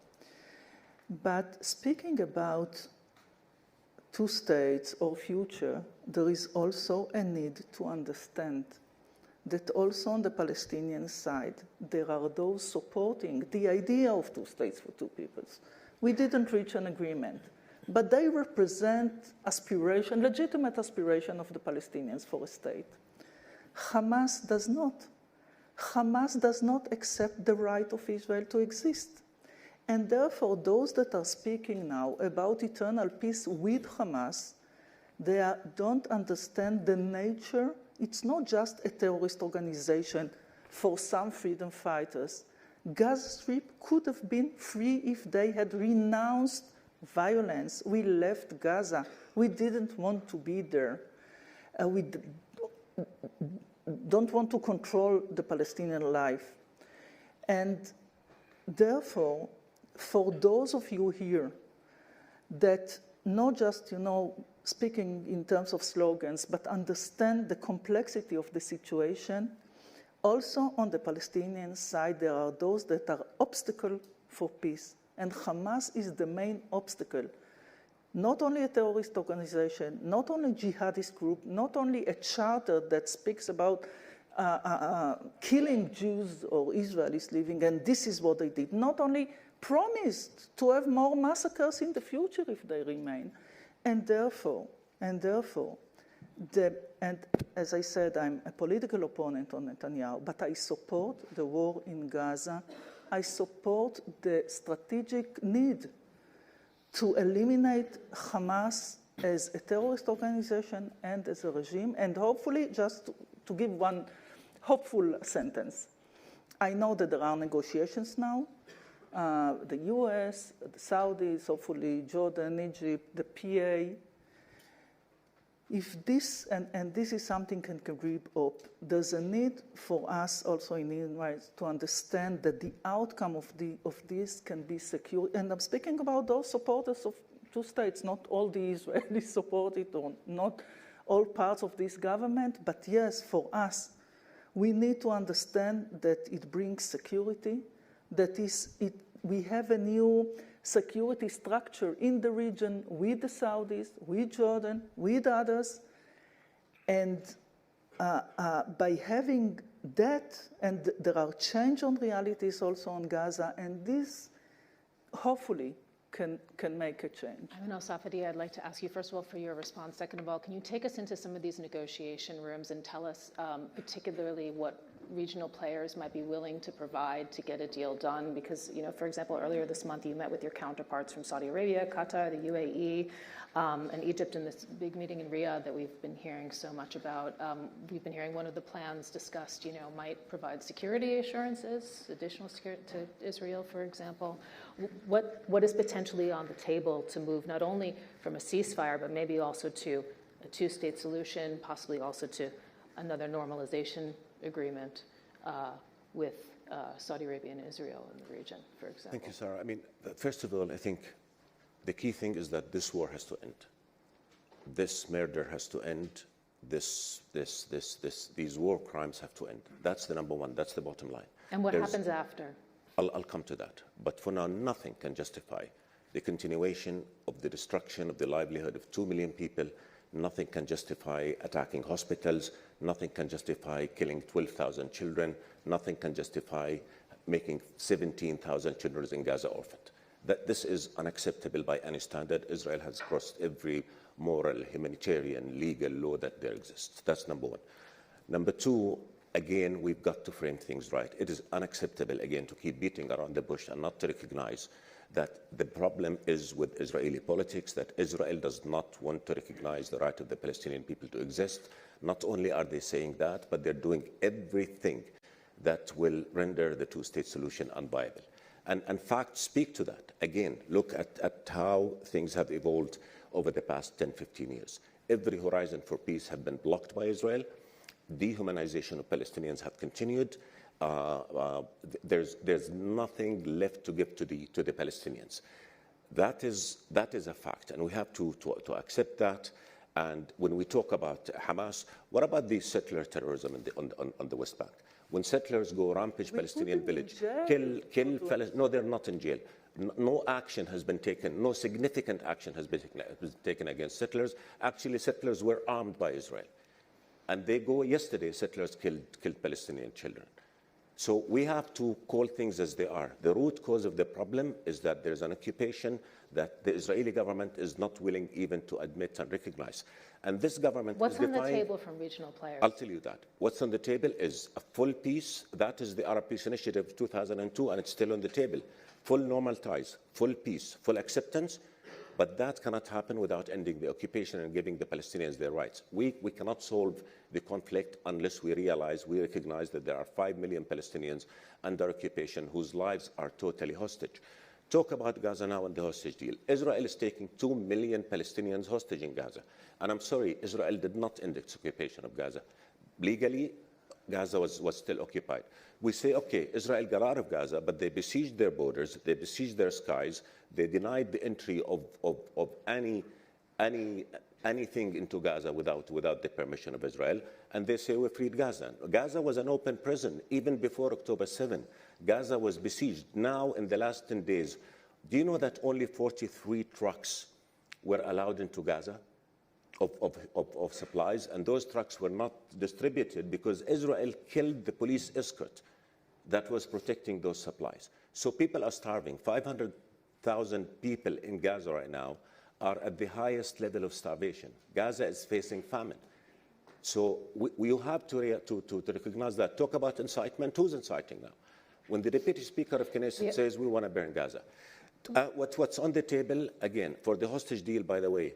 But speaking about two states or future, there is also a need to understand that also on the Palestinian side, there are those supporting the idea of two states for two peoples. We didn't reach an agreement, but they represent aspiration, legitimate aspiration of the Palestinians for a state. Hamas does not. Hamas does not accept the right of Israel to exist. And therefore, those that are speaking now about eternal peace with Hamas, they don't understand the nature. It's not just a terrorist organization for some freedom fighters. Gaza Strip could have been free if they had renounced violence. We left Gaza. We didn't want to be there. We don't want to control the Palestinian life. And therefore, for those of you here that not just, speaking in terms of slogans, but understand the complexity of the situation, also on the Palestinian side, there are those that are obstacle for peace. And Hamas is the main obstacle. Not only a terrorist organization, not only a jihadist group, not only a charter that speaks about killing Jews or Israelis living, and this is what they did. Not only promised to have more massacres in the future if they remain. And therefore, and as I said, I'm a political opponent on Netanyahu, but I support the war in Gaza. I support the strategic need to eliminate Hamas as a terrorist organization and as a regime. And hopefully, just to give one hopeful sentence, I know that there are negotiations now. The US, the Saudis, hopefully Jordan, Egypt, the PA. If this, and this is something can creep up, there's a need for us also in Israel to understand that the outcome of this can be secure. And I'm speaking about those supporters of two states, not all the Israelis support it, or not all parts of this government, but yes, for us, we need to understand that it brings security, we have a new security structure in the region with the Saudis, with Jordan, with others. And by having that, and there are change on realities also on Gaza, and this hopefully can make a change. Ayman al-Safadi, I'd like to ask you, first of all, for your response. Second of all, can you take us into some of these negotiation rooms and tell us particularly what regional players might be willing to provide to get a deal done? Because, for example, earlier this month, you met with your counterparts from Saudi Arabia, Qatar, the UAE, and Egypt in this big meeting in Riyadh that we've been hearing so much about. We've been hearing one of the plans discussed, might provide security assurances, additional security to Israel, for example. What is potentially on the table to move not only from a ceasefire, but maybe also to a two-state solution, possibly also to another normalization agreement with Saudi Arabia and Israel in the region, for example? Thank you, Sarah. First of all, I think the key thing is that this war has to end. This murder has to end. These war crimes have to end. That's the number one. That's the bottom line. And what happens after? I'll come to that. But for now, nothing can justify the continuation of the destruction of the livelihood of 2 million people. Nothing can justify attacking hospitals. Nothing can justify killing 12,000 children. Nothing can justify making 17,000 children in Gaza orphaned. This is unacceptable by any standard. Israel has crossed every moral, humanitarian, legal law that there exists. That's number one. Number two, again, we've got to frame things right. It is unacceptable, again, to keep beating around the bush and not to recognize that the problem is with Israeli politics, that Israel does not want to recognize the right of the Palestinian people to exist. Not only are they saying that, but they're doing everything that will render the two-state solution unviable. And facts speak to that. Again, look at how things have evolved over the past 10, 15 years. Every horizon for peace have been blocked by Israel. Dehumanization of Palestinians have continued. There's nothing left to give to the Palestinians. That is a fact, and we have to accept that. And when we talk about Hamas, what about the settler terrorism on the West Bank? When settlers go rampage Palestinian village, kill no, they're not in jail. No action has been taken. No significant action has been taken against settlers. Actually, settlers were armed by Israel, and yesterday settlers killed Palestinian children. So we have to call things as they are. The root cause of the problem is that there's an occupation that the Israeli government is not willing even to admit and recognize. And this government What's on the table from regional players? I'll tell you that. What's on the table is a full peace. That is the Arab Peace Initiative of 2002, and it's still on the table. full normal ties, full peace, full acceptance, but that cannot happen without ending the occupation and giving the Palestinians their rights. We cannot solve the conflict unless we recognize that there are 5 million Palestinians under occupation whose lives are totally hostage. Talk about Gaza now and the hostage deal. Israel is taking 2 million Palestinians hostage in Gaza. And I'm sorry, Israel did not end its occupation of Gaza. Legally, Gaza was still occupied. We say, okay, Israel got out of Gaza, but they besieged their borders, they besieged their skies, they denied the entry of anything into Gaza without the permission of Israel, and they say we freed Gaza. Gaza was an open prison even before October 7. Gaza was besieged. Now, in the last 10 days, do you know that only 43 trucks were allowed into Gaza of supplies, and those trucks were not distributed because Israel killed the police escort that was protecting those supplies. So people are starving. 500,000 people in Gaza right now are at the highest level of starvation. Gaza is facing famine. So we have to recognize that. Talk about incitement. Who's inciting now? When the Deputy Speaker of Knesset says we want to burn Gaza. What's on the table, again, for the hostage deal, by the way,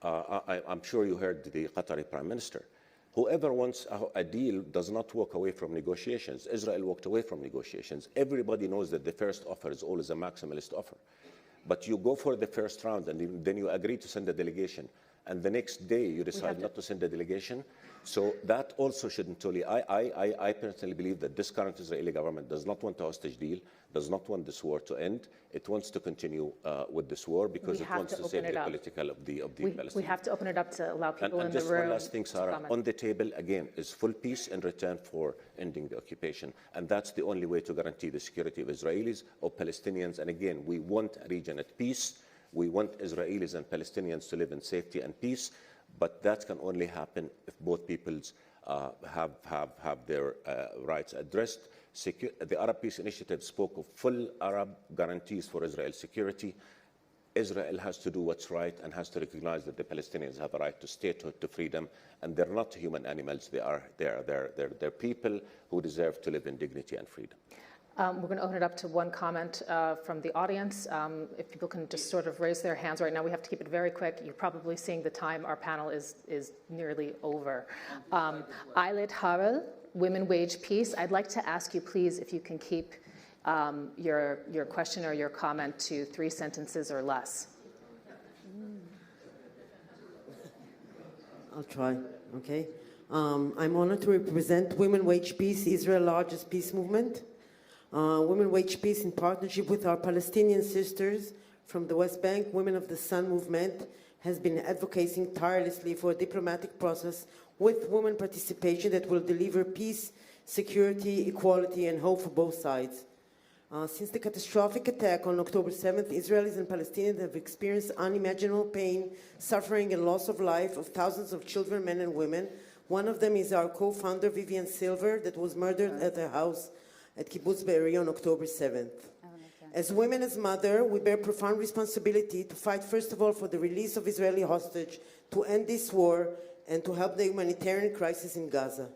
I'm sure you heard the Qatari Prime Minister. Whoever wants a deal does not walk away from negotiations. Israel walked away from negotiations. Everybody knows that the first offer is always a maximalist offer. But you go for the first round and then you agree to send a delegation, and the next day you decide not to send a delegation. So that also shouldn't totally. I personally believe that this current Israeli government does not want a hostage deal, does not want this war to end. It wants to continue with this war because it wants to save the political of the Palestinians. We have to open it up to allow people in the room. And just one last thing, Sarah. On the table, again, is full peace in return for ending the occupation. And that's the only way to guarantee the security of Israelis, of Palestinians. And again, we want a region at peace. We want Israelis and Palestinians to live in safety and peace. But that can only happen if both peoples have their rights addressed. The Arab Peace Initiative spoke of full Arab guarantees for Israel's security. Israel has to do what's right and has to recognize that the Palestinians have a right to statehood, to freedom, and they're not human animals. They're people who deserve to live in dignity and freedom. We're going to open it up to one comment from the audience. If people can just sort of raise their hands right now. We have to keep it very quick. You're probably seeing the time. Our panel is nearly over. Eilit Harel, Women, Wage, Peace. I'd like to ask you, please, if you can keep your question or your comment to 3 sentences or less. I'll try, okay. I'm honored to represent Women, Wage, Peace, Israel's largest peace movement. Women Wage Peace, in partnership with our Palestinian sisters from the West Bank, Women of the Sun movement, has been advocating tirelessly for a diplomatic process with women participation that will deliver peace, security, equality, and hope for both sides. Since the catastrophic attack on October 7th, Israelis and Palestinians have experienced unimaginable pain, suffering, and loss of life of thousands of children, men, and women. One of them is our co-founder, Vivian Silver, that was murdered at her house at Kibbutz Be'eri on October 7th. As women, as mother, we bear profound responsibility to fight, first of all, for the release of Israeli hostage, to end this war, and to help the humanitarian crisis in Gaza.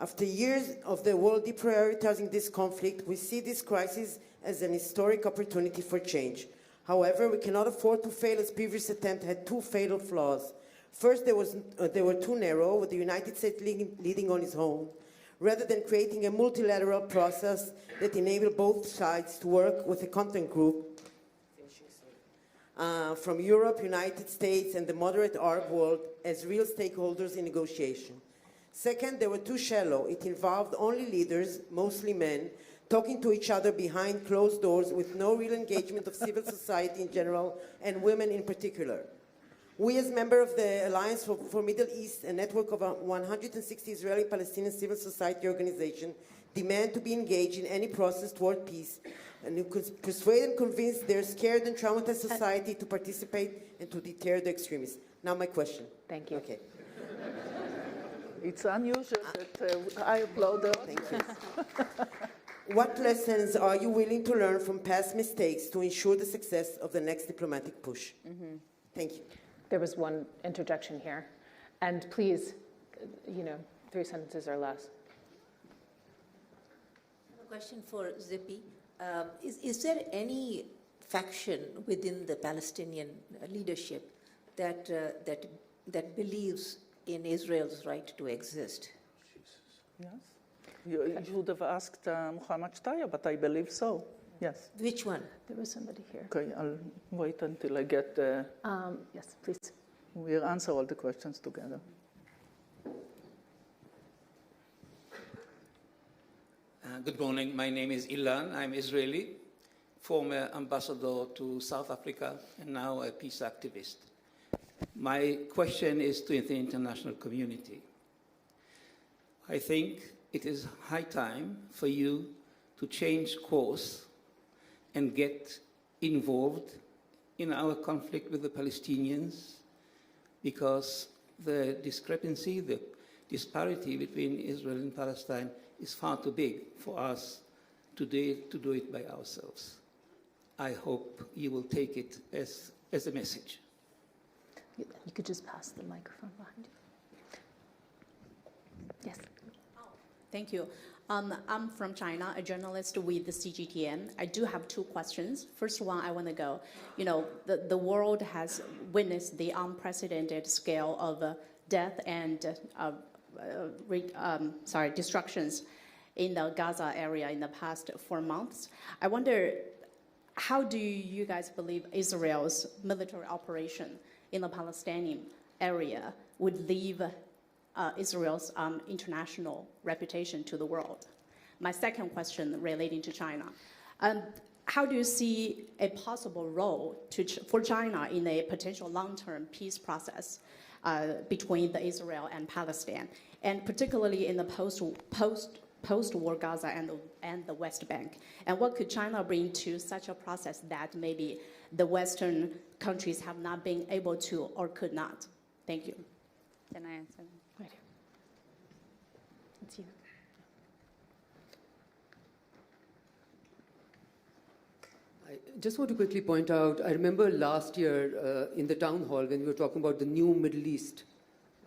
After years of the world deprioritizing this conflict, we see this crisis as an historic opportunity for change. However, we cannot afford to fail, as previous attempt had 2 fatal flaws. First, they were too narrow, with the United States leading on its own, rather than creating a multilateral process that enabled both sides to work with a contact group from Europe, United States, and the moderate Arab world as real stakeholders in negotiation. Second, they were too shallow. It involved only leaders, mostly men, talking to each other behind closed doors with no real engagement of civil society in general and women in particular. We, as members of the Alliance for Middle East, a network of 160 Israeli-Palestinian civil society organizations, demand to be engaged in any process toward peace and to persuade and convince their scared and traumatized society to participate and to deter the extremists. Now my question. Thank you. Okay. It's unusual that I applaud her. Thank you. What lessons are you willing to learn from past mistakes to ensure the success of the next diplomatic push? Thank you. There was one interjection here. And please, 3 sentences or less. I have a question for Zippy. Is there any faction within the Palestinian leadership that believes in Israel's right to exist? Yes. You should have asked Muhammad Shtaya, but I believe so. Yes. Which one? There was somebody here. Okay, I'll wait until I get the... Yes, please. We'll answer all the questions together. Good morning. My name is Ilan. I'm Israeli, former ambassador to South Africa, and now a peace activist. My question is to the international community. I think it is high time for you to change course and get involved in our conflict with the Palestinians, because the discrepancy, the disparity between Israel and Palestine is far too big for us today to do it by ourselves. I hope you will take it as a message. You could just pass the microphone behind you. Yes. Thank you. I'm from China, a journalist with the CGTN. I do have two questions. First one, I want to go, the world has witnessed the unprecedented scale of death and destructions in the Gaza area in the past 4 months. I wonder, how do you guys believe Israel's military operation in the Palestinian area would leave Israel's international reputation to the world? My second question relating to China. How do you see a possible role for China in a potential long-term peace process between Israel and Palestine, and particularly in the post-war Gaza and the West Bank? And what could China bring to such a process that maybe the Western countries have not been able to or could not? Thank you. Can I answer? Right here. It's you. I just want to quickly point out, I remember last year in the town hall when we were talking about the new Middle East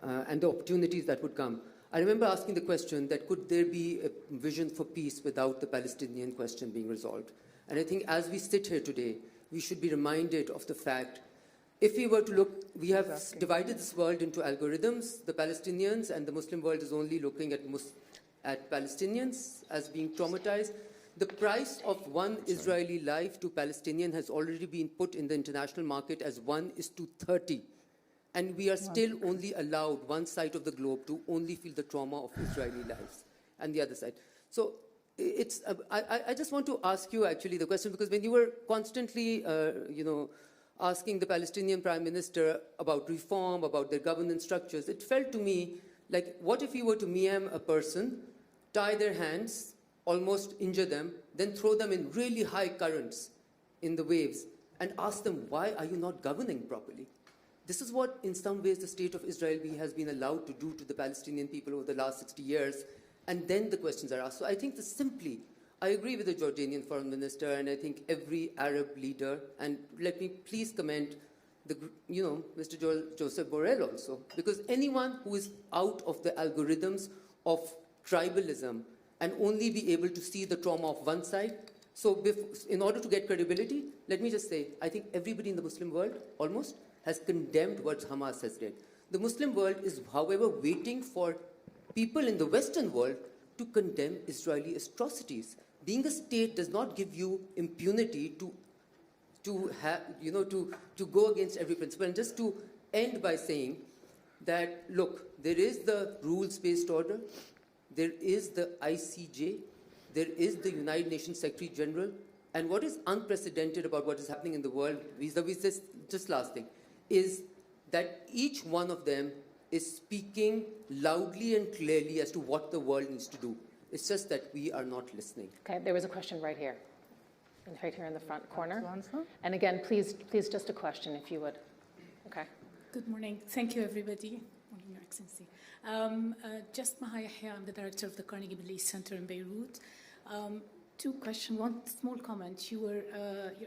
and the opportunities that would come. I remember asking the question that could there be a vision for peace without the Palestinian question being resolved? And I think as we sit here today, we should be reminded of the fact, if we were to look, we have divided this world into algorithms. The Palestinians and the Muslim world is only looking at Palestinians as being traumatized. The price of one Israeli life to Palestinian has already been put in the international market as 1:30. And we are still only allowed one side of the globe to only feel the trauma of Israeli lives and the other side. So it's, I just want to ask you actually the question, because when you were constantly, asking the Palestinian Prime Minister about reform, about their governance structures, it felt to me like, what if you were to meam a person, tie their hands, almost injure them, then throw them in really high currents in the waves and ask them, why are you not governing properly? This is what, in some ways, the state of Israel has been allowed to do to the Palestinian people over the last 60 years. And then the questions are asked. So I think I agree with the Jordanian foreign minister, and I think every Arab leader, and let me please commend Mr. Joseph Borrell also, because anyone who is out of the algorithms of tribalism and only be able to see the trauma of one side. So in order to get credibility, let me just say, I think everybody in the Muslim world almost has condemned what Hamas has did. The Muslim world is, however, waiting for people in the Western world to condemn Israeli atrocities. Being a state does not give you impunity to go against every principle. And just to end by saying that, look, there is the rules-based order, there is the ICJ, there is the United Nations Secretary General, and what is unprecedented about what is happening in the world, vis-a-vis this, just last thing, is that each one of them is speaking loudly and clearly as to what the world needs to do. It's just that we are not listening. Okay, there was a question right here. Right here in the front corner. And again, please just a question if you would. Okay. Good morning. Thank you, everybody. Morning, Your Excellency. Just Mahaya here. I'm the director of the Carnegie Middle East Center in Beirut. Two questions. One small comment. Your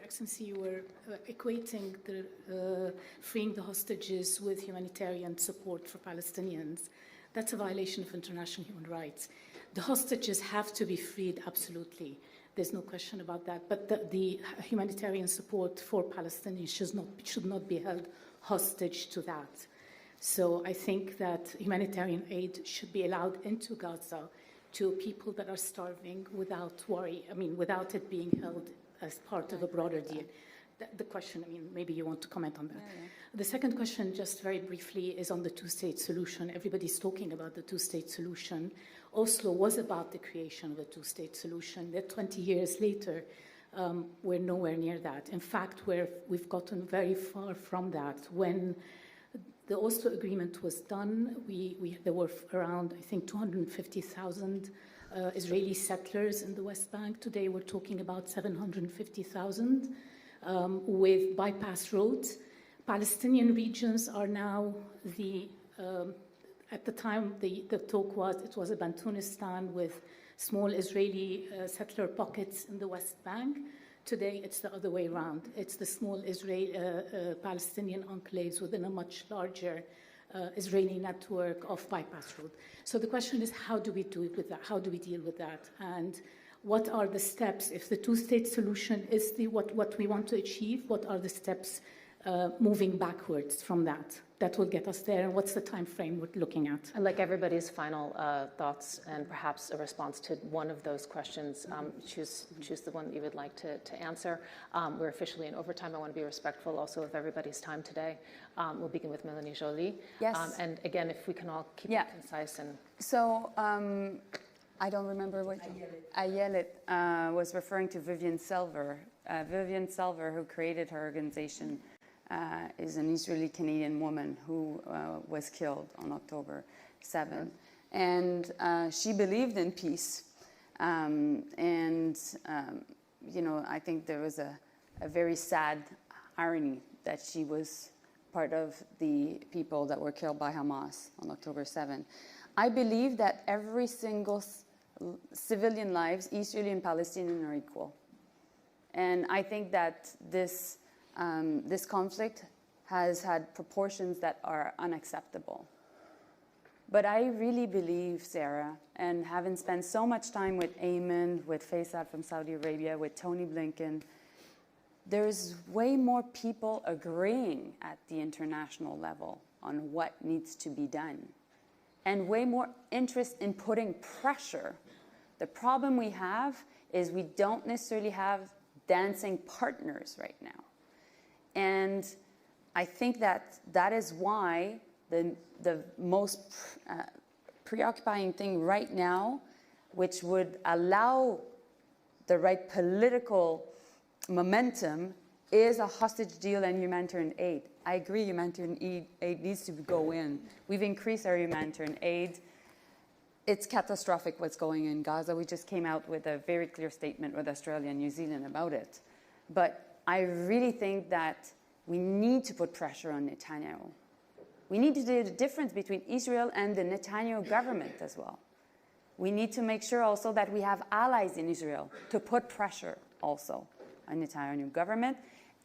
Excellency, you were equating the freeing the hostages with humanitarian support for Palestinians. That's a violation of international human rights. The hostages have to be freed, absolutely. There's no question about that. But the humanitarian support for Palestinians should not be held hostage to that. So I think that humanitarian aid should be allowed into Gaza to people that are starving without worry, without it being held as part of a broader deal. The question, maybe you want to comment on that. Yeah. The second question, just very briefly, is on the two-state solution. Everybody's talking about the two-state solution. Oslo was about the creation of a two-state solution. That 20 years later, we're nowhere near that. In fact, we've gotten very far from that. When the Oslo Agreement was done, there were around, I think, 250,000 Israeli settlers in the West Bank. Today, we're talking about 750,000 with bypass roads. Palestinian regions are now at the time the talk was, it was a Bantunistan with small Israeli settler pockets in the West Bank. Today, it's the other way around. It's the small Palestinian enclaves within a much larger Israeli network of bypass road. So the question is, how do we do with that? How do we deal with that? And what are the steps? If the two-state solution is what we want to achieve, what are the steps moving backwards from that? That will get us there, and what's the time frame we're looking at? I'd like everybody's final thoughts and perhaps a response to one of those questions. Choose the one that you would like to answer. We're officially in overtime. I want to be respectful also of everybody's time today. We'll begin with Melanie Joly. Yes. And again, if we can all keep it concise. So I don't remember what Ayelet was referring to Vivian Silver. Vivian Silver, who created her organization, is an Israeli-Canadian woman who was killed on October 7. And she believed in peace. I think there was a very sad irony that she was part of the people that were killed by Hamas on October 7. I believe that every single civilian lives, Israeli and Palestinian, are equal. And I think that this conflict has had proportions that are unacceptable. But I really believe, Sarah, and having spent so much time with Ayman, with Faisal from Saudi Arabia, with Tony Blinken, there's way more people agreeing at the international level on what needs to be done, and way more interest in putting pressure. The problem we have is we don't necessarily have dancing partners right now. And I think that is why the most preoccupying thing right now, which would allow the right political momentum, is a hostage deal and humanitarian aid. I agree, humanitarian aid needs to go in. We've increased our humanitarian aid. It's catastrophic what's going on in Gaza. We just came out with a very clear statement with Australia and New Zealand about it. But I really think that we need to put pressure on Netanyahu. We need to do the difference between Israel and the Netanyahu government as well. We need to make sure also that we have allies in Israel to put pressure also on the Netanyahu government.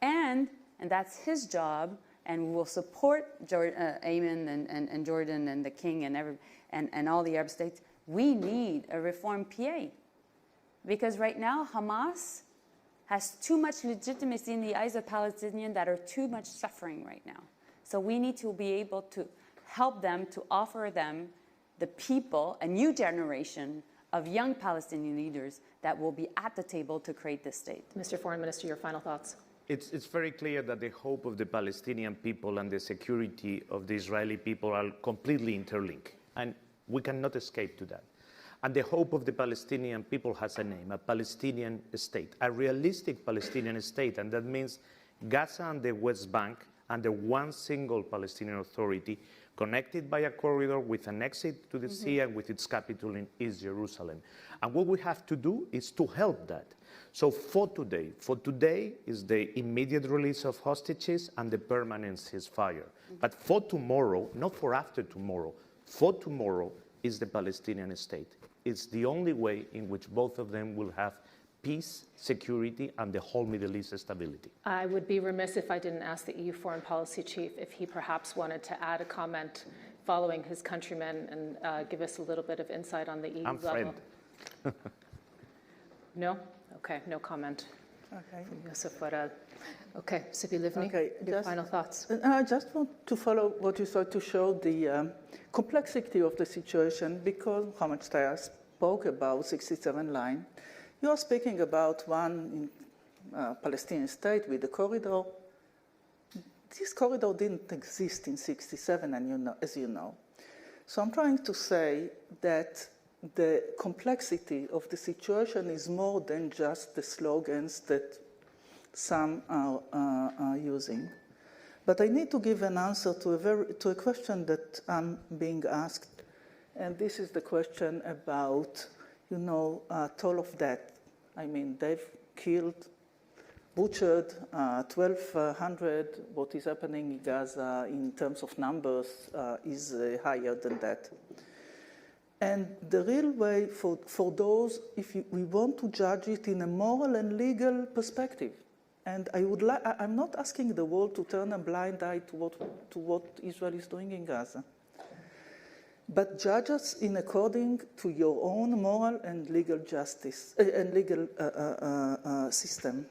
And that's his job, and we will support Ayman and Jordan and the King and all the Arab states. We need a reformed PA. Because right now, Hamas has too much legitimacy in the eyes of Palestinians that are too much suffering right now. So we need to be able to help them, to offer them, the people, a new generation of young Palestinian leaders that will be at the table to create this state. Mr. Foreign Minister, your final thoughts. It's very clear that the hope of the Palestinian people and the security of the Israeli people are completely interlinked, and we cannot escape to that. And the hope of the Palestinian people has a name, a Palestinian state, a realistic Palestinian state, and that means Gaza and the West Bank under one single Palestinian Authority, connected by a corridor with an exit to the sea and with its capital in East Jerusalem. And what we have to do is to help that. So for today is the immediate release of hostages and the permanent ceasefire. But for tomorrow, not for after tomorrow, for tomorrow is the Palestinian state. It's the only way in which both of them will have peace, security, and the whole Middle East stability. I would be remiss if I didn't ask the EU Foreign Policy Chief if he perhaps wanted to add a comment following his countrymen and give us a little bit of insight on the EU level. I'm friend. No? Okay, no comment. Okay. From Yusuf Faral. Okay, Sibi Livni, Okay, your final thoughts. I just want to follow what you said to show the complexity of the situation, because Mohammed Steyer spoke about 67 line. You are speaking about one Palestinian state with a corridor. This corridor didn't exist in 67, and as you know. So I'm trying to say that the complexity of the situation is more than just the slogans that some are using. But I need to give an answer to a question that I'm being asked, and this is the question about, toll of death. I mean, they've killed, butchered 1,200. What is happening in Gaza in terms of numbers is higher than that. And the real way for those, we want to judge it in a moral and legal perspective. And I'm not asking the world to turn a blind eye to what Israel is doing in Gaza, but judge us in according to your own moral and legal justice and legal system.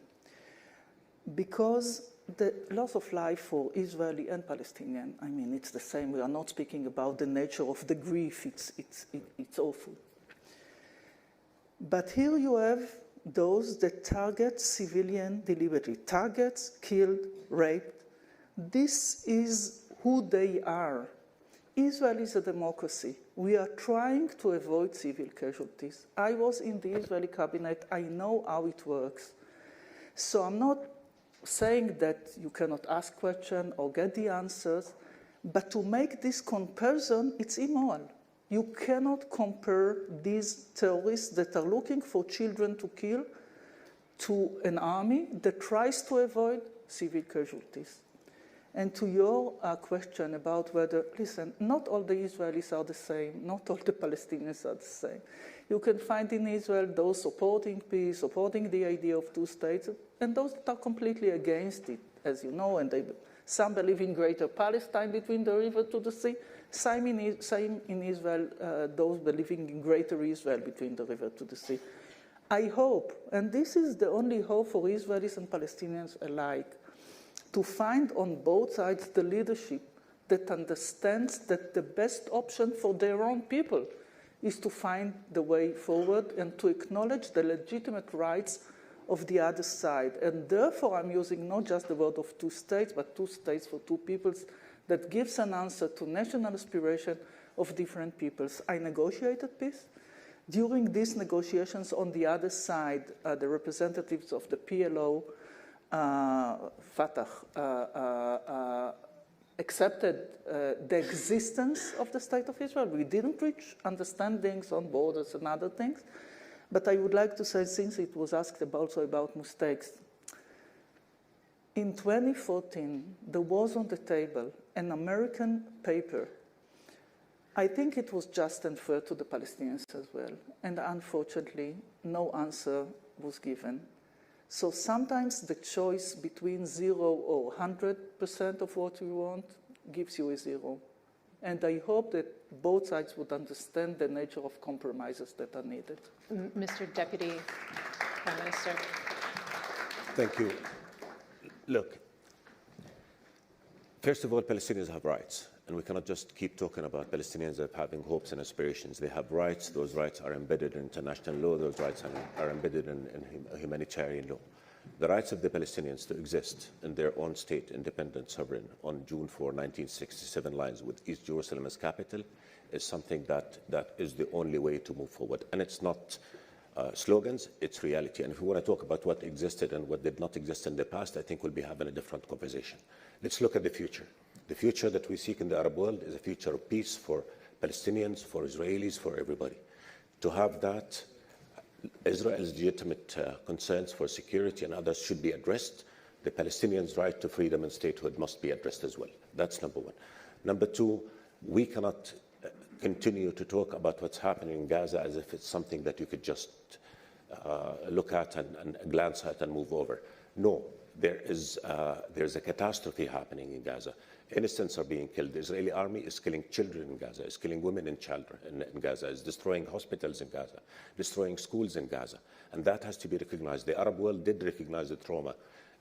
Because the loss of life for Israeli and Palestinian, I mean, it's the same. We are not speaking about the nature of the grief. It's awful. But here you have those that target civilian deliberately, targets, killed, raped. This is who they are. Israel is a democracy. We are trying to avoid civil casualties. I was in the Israeli cabinet. I know how it works. So I'm not saying that you cannot ask questions or get the answers, but to make this comparison, it's immoral. You cannot compare these terrorists that are looking for children to kill to an army that tries to avoid civil casualties. And to your question about whether, listen, not all the Israelis are the same, not all the Palestinians are the same. You can find in Israel those supporting peace, supporting the idea of two states, and those that are completely against it, as you know, and some believe in greater Palestine between the river to the sea. Same in Israel, those believing in greater Israel between the river to the sea. I hope, and this is the only hope for Israelis and Palestinians alike, to find on both sides the leadership that understands that the best option for their own people is to find the way forward and to acknowledge the legitimate rights of the other side. And therefore, I'm using not just the word of two states, but two states for two peoples, that gives an answer to national aspiration of different peoples. I negotiated peace. During these negotiations on the other side, the representatives of the PLO, Fatah, accepted the existence of the State of Israel. We didn't reach understandings on borders and other things. But I would like to say, since it was asked also about mistakes, in 2014, there was on the table an American paper. I think it was just and fair to the Palestinians as well. And unfortunately, no answer was given. So sometimes the choice between 0 or 100% of what you want gives you a 0. And I hope that both sides would understand the nature of compromises that are needed. Mr. Deputy Prime Minister. Thank you. Look, first of all, Palestinians have rights. And we cannot just keep talking about Palestinians as having hopes and aspirations. They have rights. Those rights are embedded in international law. Those rights are embedded in humanitarian law. The rights of the Palestinians to exist in their own state, independent, sovereign, on June 4, 1967 lines with East Jerusalem as capital is something that is the only way to move forward. And it's not slogans, it's reality. And if we want to talk about what existed and what did not exist in the past, I think we'll be having a different conversation. Let's look at the future. The future that we seek in the Arab world is a future of peace for Palestinians, for Israelis, for everybody. To have that, Israel's legitimate concerns for security and others should be addressed. The Palestinians' right to freedom and statehood must be addressed as well. That's number one. Number two, we cannot continue to talk about what's happening in Gaza as if it's something that you could just look at and glance at and move over. No, there's a catastrophe happening in Gaza. Innocents are being killed. The Israeli army is killing children in Gaza, is killing women and children in Gaza, is destroying hospitals in Gaza, destroying schools in Gaza. And that has to be recognized. The Arab world did recognize the trauma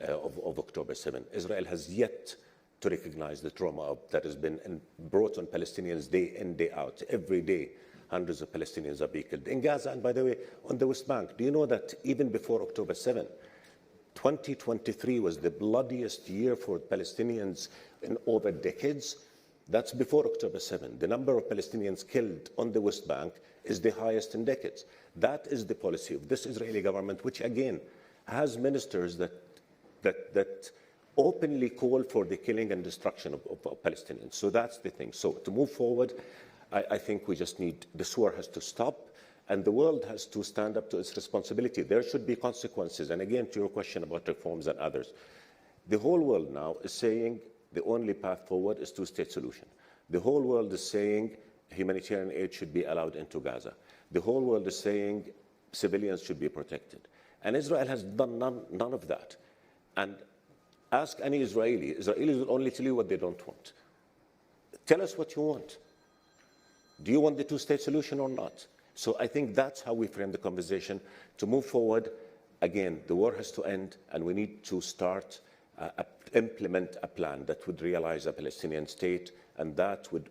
of October 7. Israel has yet to recognize the trauma that has been brought on Palestinians day in, day out. Every day, hundreds of Palestinians are being killed. In Gaza, and by the way, on the West Bank, do you know that even before October 7, 2023 was the bloodiest year for Palestinians in over decades? That's before October 7. The number of Palestinians killed on the West Bank is the highest in decades. That is the policy of this Israeli government, which again has ministers that openly call for the killing and destruction of Palestinians. So that's the thing. So to move forward, I think we just need, this war has to stop, and the world has to stand up to its responsibility. There should be consequences. And again, to your question about reforms and others, the whole world now is saying the only path forward is two-state solution. The whole world is saying humanitarian aid should be allowed into Gaza. The whole world is saying civilians should be protected. And Israel has done none of that. And ask any Israeli. Israelis will only tell you what they don't want. Tell us what you want. Do you want the two-state solution or not? So I think that's how we frame the conversation. To move forward, again, the war has to end, and we need to start implement a plan that would realize a Palestinian state, and that will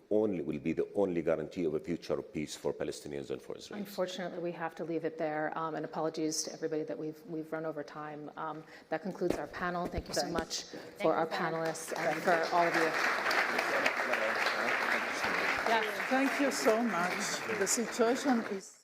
be the only guarantee of a future of peace for Palestinians and for Israel. Unfortunately, we have to leave it there. And apologies to everybody that we've run over time. That concludes our panel. Thank you so much for our panelists and for all of you. Thank you so much. The situation is